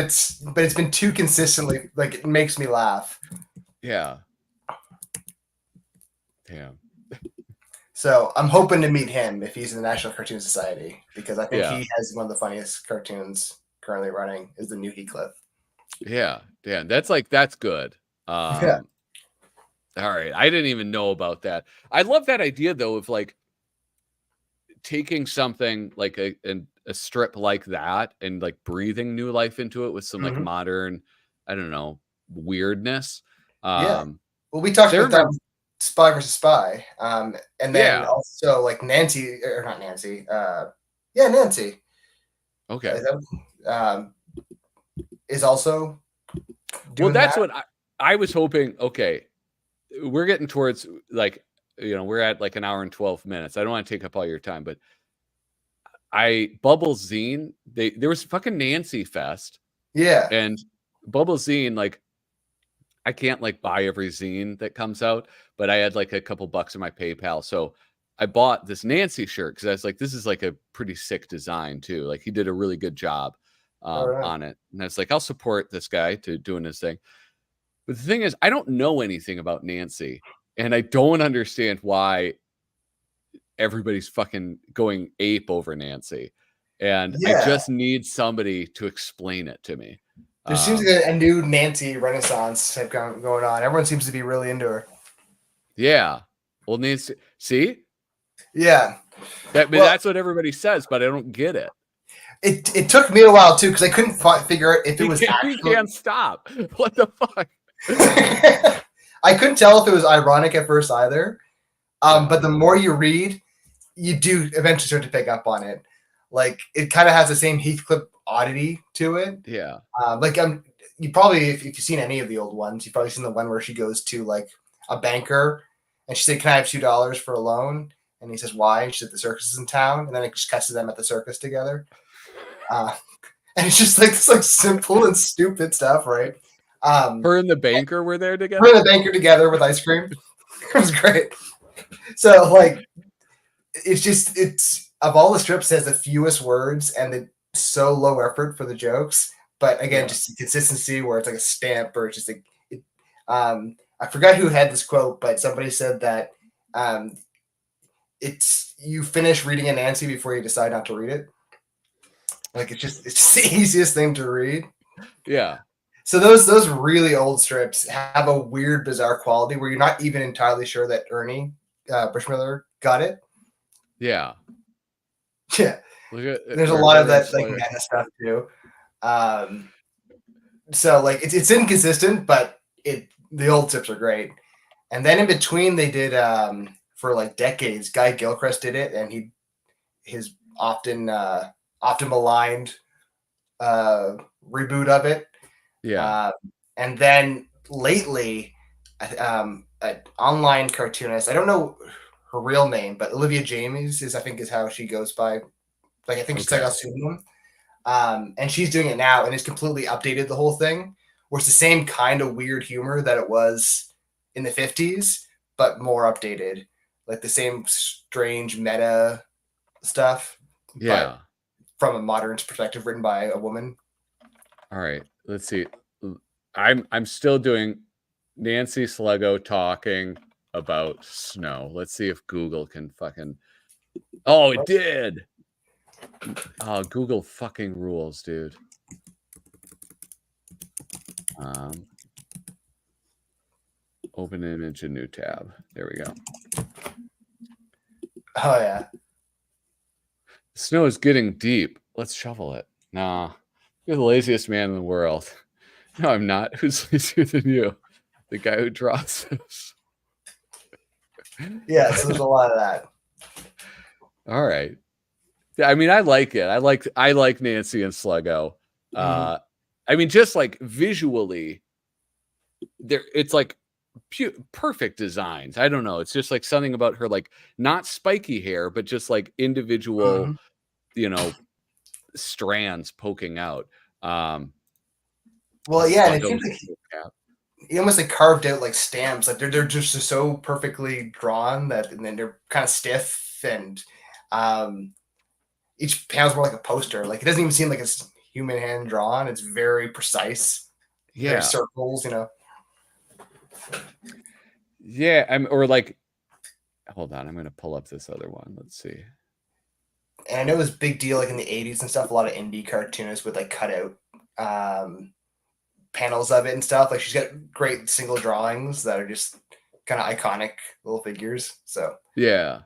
Speaker 2: but it's been too consistently. Like it makes me laugh.
Speaker 1: Yeah. Damn.
Speaker 2: So I'm hoping to meet him if he's in the National Cartoon Society, because I think
Speaker 1: Yeah.
Speaker 2: he has one of the funniest cartoons currently running. Is the new Heathcliff.
Speaker 1: Yeah. Damn. That's good.
Speaker 2: Yeah.
Speaker 1: All right. I didn't even know about that. I love that idea though of like taking something like a strip like that and like breathing new life into it with some like modern, I don't know, weirdness.
Speaker 2: Yeah. Well, we talked about that
Speaker 1: remember-
Speaker 2: with Spy versus Spy, and then
Speaker 1: Yeah.
Speaker 2: also like Nancy or not Nancy. Yeah, Nancy.
Speaker 1: Okay.
Speaker 2: Is also.
Speaker 1: Well, that's
Speaker 2: that.
Speaker 1: what I was hoping. Okay, we're getting towards like, we're at like an hour and 12 minutes. I don't want to take up all your time, but Bubble Zine, there was fucking Nancy Fest.
Speaker 2: Yeah.
Speaker 1: And Bubble Zine, like, I can't like buy every zine that comes out, but I had like a couple bucks in my PayPal. So I bought this Nancy shirt because I was like, this is like a pretty sick design too. Like he did a really good job on it. And I was like, I'll support this guy to doing his thing. But the thing is, I don't know anything about Nancy, and I don't understand why everybody's fucking going ape over Nancy. And I just need somebody to explain it to me.
Speaker 2: There seems to be a new Nancy renaissance type going on. Everyone seems to be really into her.
Speaker 1: Yeah. Well, Nancy, see?
Speaker 2: Yeah.
Speaker 1: That's what everybody says, but I don't get it.
Speaker 2: It took me a while too because I couldn't figure out if it was actually.
Speaker 1: You can't stop. What the fuck?
Speaker 2: I couldn't tell if it was ironic at first either. But the more you read, you do eventually start to pick up on it. Like it kind of has the same Heathcliff oddity to it.
Speaker 1: Yeah.
Speaker 2: You probably, if you've seen any of the old ones, you've probably seen the one where she goes to like a banker and she said, "Can I have $2 for a loan?" And he says, "Why?" And she said, "The circus is in town." And then it just cuts to them at the circus together. And it's just like this like simple and stupid stuff, right?
Speaker 1: Her and the banker were there together.
Speaker 2: Her and the banker together with ice cream. It was great. So like, it's of all the strips, it has the fewest words and the so low effort for the jokes. But again, just the consistency where it's like a stamp or it's just like, I forgot who had this quote, but somebody said that it's you finish reading a Nancy before you decide not to read it. Like it's just the easiest thing to read.
Speaker 1: Yeah.
Speaker 2: So those really old strips have a weird, bizarre quality where you're not even entirely sure that Ernie Bushmiller got it.
Speaker 1: Yeah.
Speaker 2: Yeah. There's a lot of that like meta stuff too. So like it's inconsistent, but the old strips are great. And then in between they did for like decades, Guy Gilchrist did it, and his often maligned reboot of it.
Speaker 1: Yeah.
Speaker 2: And then lately, an online cartoonist, I don't know her real name, but Olivia James is how she goes by. Like I think she's like a pseudonym. And she's doing it now, and it's completely updated the whole thing, where it's the same kind of weird humor that it was in the 50s, but more updated. Like the same strange meta stuff.
Speaker 1: Yeah.
Speaker 2: But from a modern perspective, written by a woman.
Speaker 1: All right. Let's see. I'm still doing Nancy Sluggo talking about snow. Let's see if Google can fucking. Oh, it did. Oh, Google fucking rules, dude. Open image, a new tab. There we go.
Speaker 2: Oh yeah.
Speaker 1: The snow is getting deep. Let's shovel it. Nah, you're the laziest man in the world. No, I'm not. Who's lazier than you? The guy who draws this.
Speaker 2: Yeah, so there's a lot of that.
Speaker 1: All right. I mean, I like it. I like Nancy and Sluggo. I mean, just like visually, it's like perfect designs. I don't know. It's just like something about her, like not spiky hair, but just like individual, you know, strands poking out.
Speaker 2: Well, yeah, and it seems like
Speaker 1: cap.
Speaker 2: he almost like carved out like stamps. Like they're just so perfectly drawn that, and then they're kind of stiff, and each panel's more like a poster. Like it doesn't even seem like it's human hand drawn. It's very precise.
Speaker 1: Yeah,
Speaker 2: very circles, you know.
Speaker 1: Yeah, or like, hold on, I'm gonna pull up this other one. Let's see.
Speaker 2: And I know it was a big deal like in the 80s and stuff. A lot of indie cartoonists would like cut out panels of it and stuff. Like she's got great single drawings that are just kind of iconic little figures. So
Speaker 1: yeah,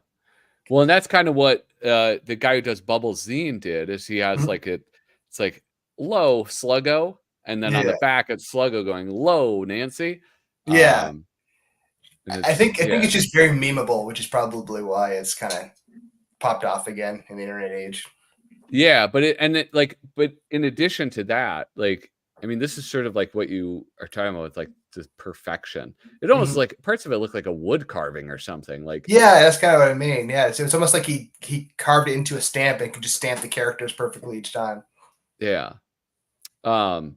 Speaker 1: well, and that's kind of what the guy who does Bubbles Zine did. Is he has like it's like low Sluggo, and then on the back it's Sluggo going low Nancy.
Speaker 2: Yeah. I think it's just very memeable, which is probably why it's kind of popped off again in the internet age.
Speaker 1: Yeah, but in addition to that, like, I mean, this is sort of like what you are talking about with like the perfection. It almost like parts of it look like a wood carving or something. Like,
Speaker 2: yeah, that's kind of what I mean. Yeah, it's almost like he carved it into a stamp and could just stamp the characters perfectly each time.
Speaker 1: Yeah, that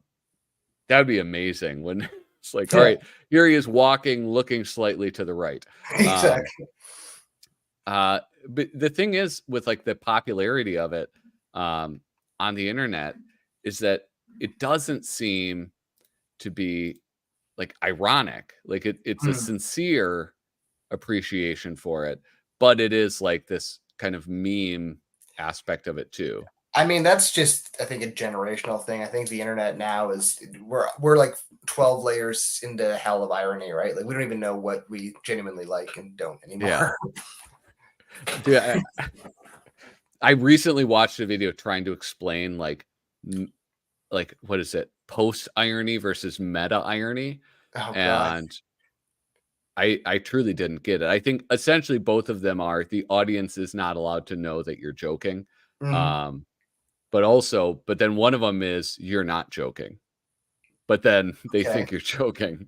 Speaker 1: would be amazing when it's like, all right, here he is walking, looking slightly to the right.
Speaker 2: Exactly.
Speaker 1: But the thing is, with like the popularity of it on the internet, is that it doesn't seem to be like ironic. Like it's a sincere appreciation for it, but it is like this kind of meme aspect of it too.
Speaker 2: I mean, that's just, I think, a generational thing. I think the internet now is we're like 12 layers into hell of irony, right? Like we don't even know what we genuinely like and don't anymore.
Speaker 1: Yeah. Dude, I recently watched a video trying to explain like what is it? Post irony versus meta irony.
Speaker 2: Oh,
Speaker 1: and I truly didn't get it. I think essentially both of them are the audience is not allowed to know that you're joking. But then one of them is you're not joking, but then they think you're joking,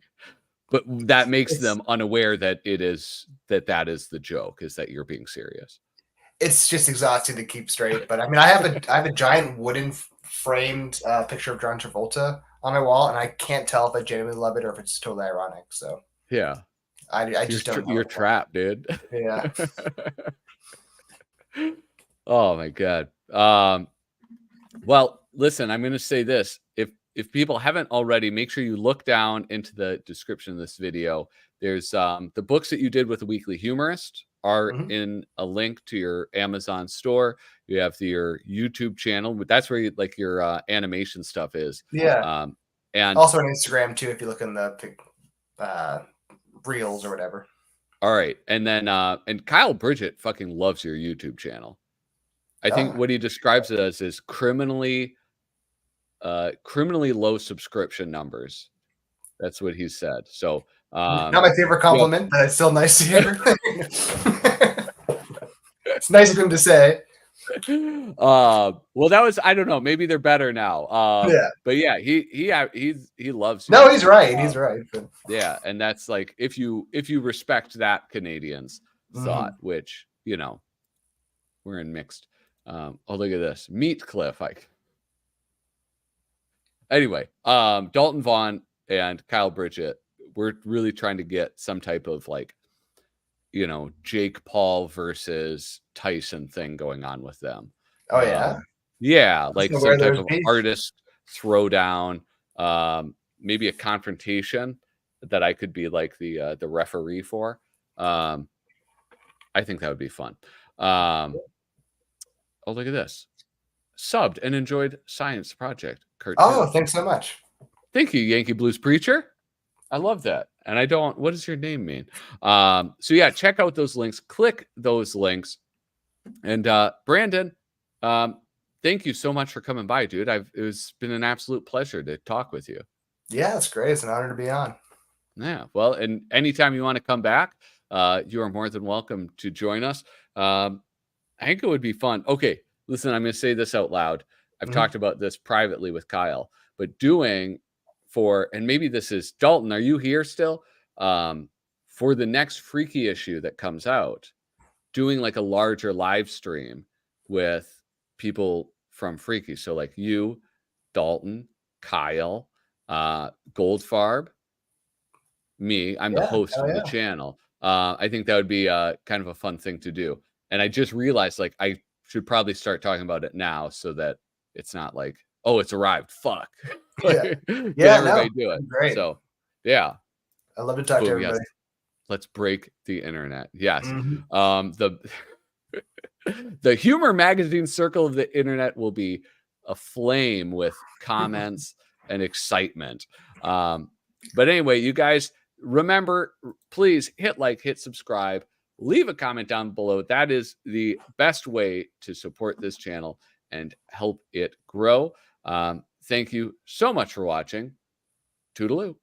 Speaker 1: but that makes them unaware that that is the joke, is that you're being serious.
Speaker 2: It's just exhausting to keep straight. But I mean, I have a giant wooden framed picture of John Travolta on my wall, and I can't tell if I genuinely love it or if it's totally ironic. So
Speaker 1: yeah,
Speaker 2: I just don't know.
Speaker 1: You're trapped, dude.
Speaker 2: Yeah.
Speaker 1: Oh my God. Well, listen, I'm going to say this. If people haven't already, make sure you look down into the description of this video. There's the books that you did with the Weekly Humorist are in a link to your Amazon store. You have your YouTube channel, but that's where your animation stuff is.
Speaker 2: Yeah.
Speaker 1: And
Speaker 2: also on Instagram too, if you look in the reels or whatever.
Speaker 1: All right. And then and Kyle Bridget fucking loves your YouTube channel. I think what he describes it as is criminally low subscription numbers. That's what he said. So
Speaker 2: not my favorite compliment, but it's still nice to hear. It's nice of him to say.
Speaker 1: Well, that was, I don't know, maybe they're better now. But yeah, he loves you.
Speaker 2: No, he's right. He's right.
Speaker 1: Yeah, and that's like if you respect that Canadian's thought, which, we're in mixed. Oh, look at this. Meat Cliff. Anyway, Dalton Vaughn and Kyle Bridget, we're really trying to get some type of Jake Paul versus Tyson thing going on with them.
Speaker 2: Oh, yeah?
Speaker 1: Yeah, like some type of artist throwdown, maybe a confrontation that I could be like the referee for. I think that would be fun. Oh, look at this. Subbed and enjoyed Science Project. Kurt.
Speaker 2: Oh, thanks so much.
Speaker 1: Thank you, Yankee Blues Preacher. I love that. And what does your name mean? So yeah, check out those links. Click those links. And Brandon, thank you so much for coming by, dude. It's been an absolute pleasure to talk with you.
Speaker 2: Yeah, it's great. It's an honor to be on.
Speaker 1: Yeah, well, and anytime you want to come back, you are more than welcome to join us. I think it would be fun. Okay, listen, I'm going to say this out loud. I've talked about this privately with Kyle, but doing for, and maybe this is Dalton, are you here still? For the next Freaky issue that comes out, doing like a larger live stream with people from Freaky. So like you, Dalton, Kyle, Goldfarb, me, I'm the host of the channel. I think that would be kind of a fun thing to do. And I just realized like I should probably start talking about it now so that it's not like, oh, it's arrived. Fuck. Get everybody do it.
Speaker 2: Great.
Speaker 1: So yeah.
Speaker 2: I love to talk to everybody.
Speaker 1: Yes. Let's break the internet. Yes. The humor magazine circle of the internet will be aflame with comments and excitement. But anyway, you guys remember, please hit like, hit subscribe, leave a comment down below. That is the best way to support this channel and help it grow. Thank you so much for watching. Toodaloo.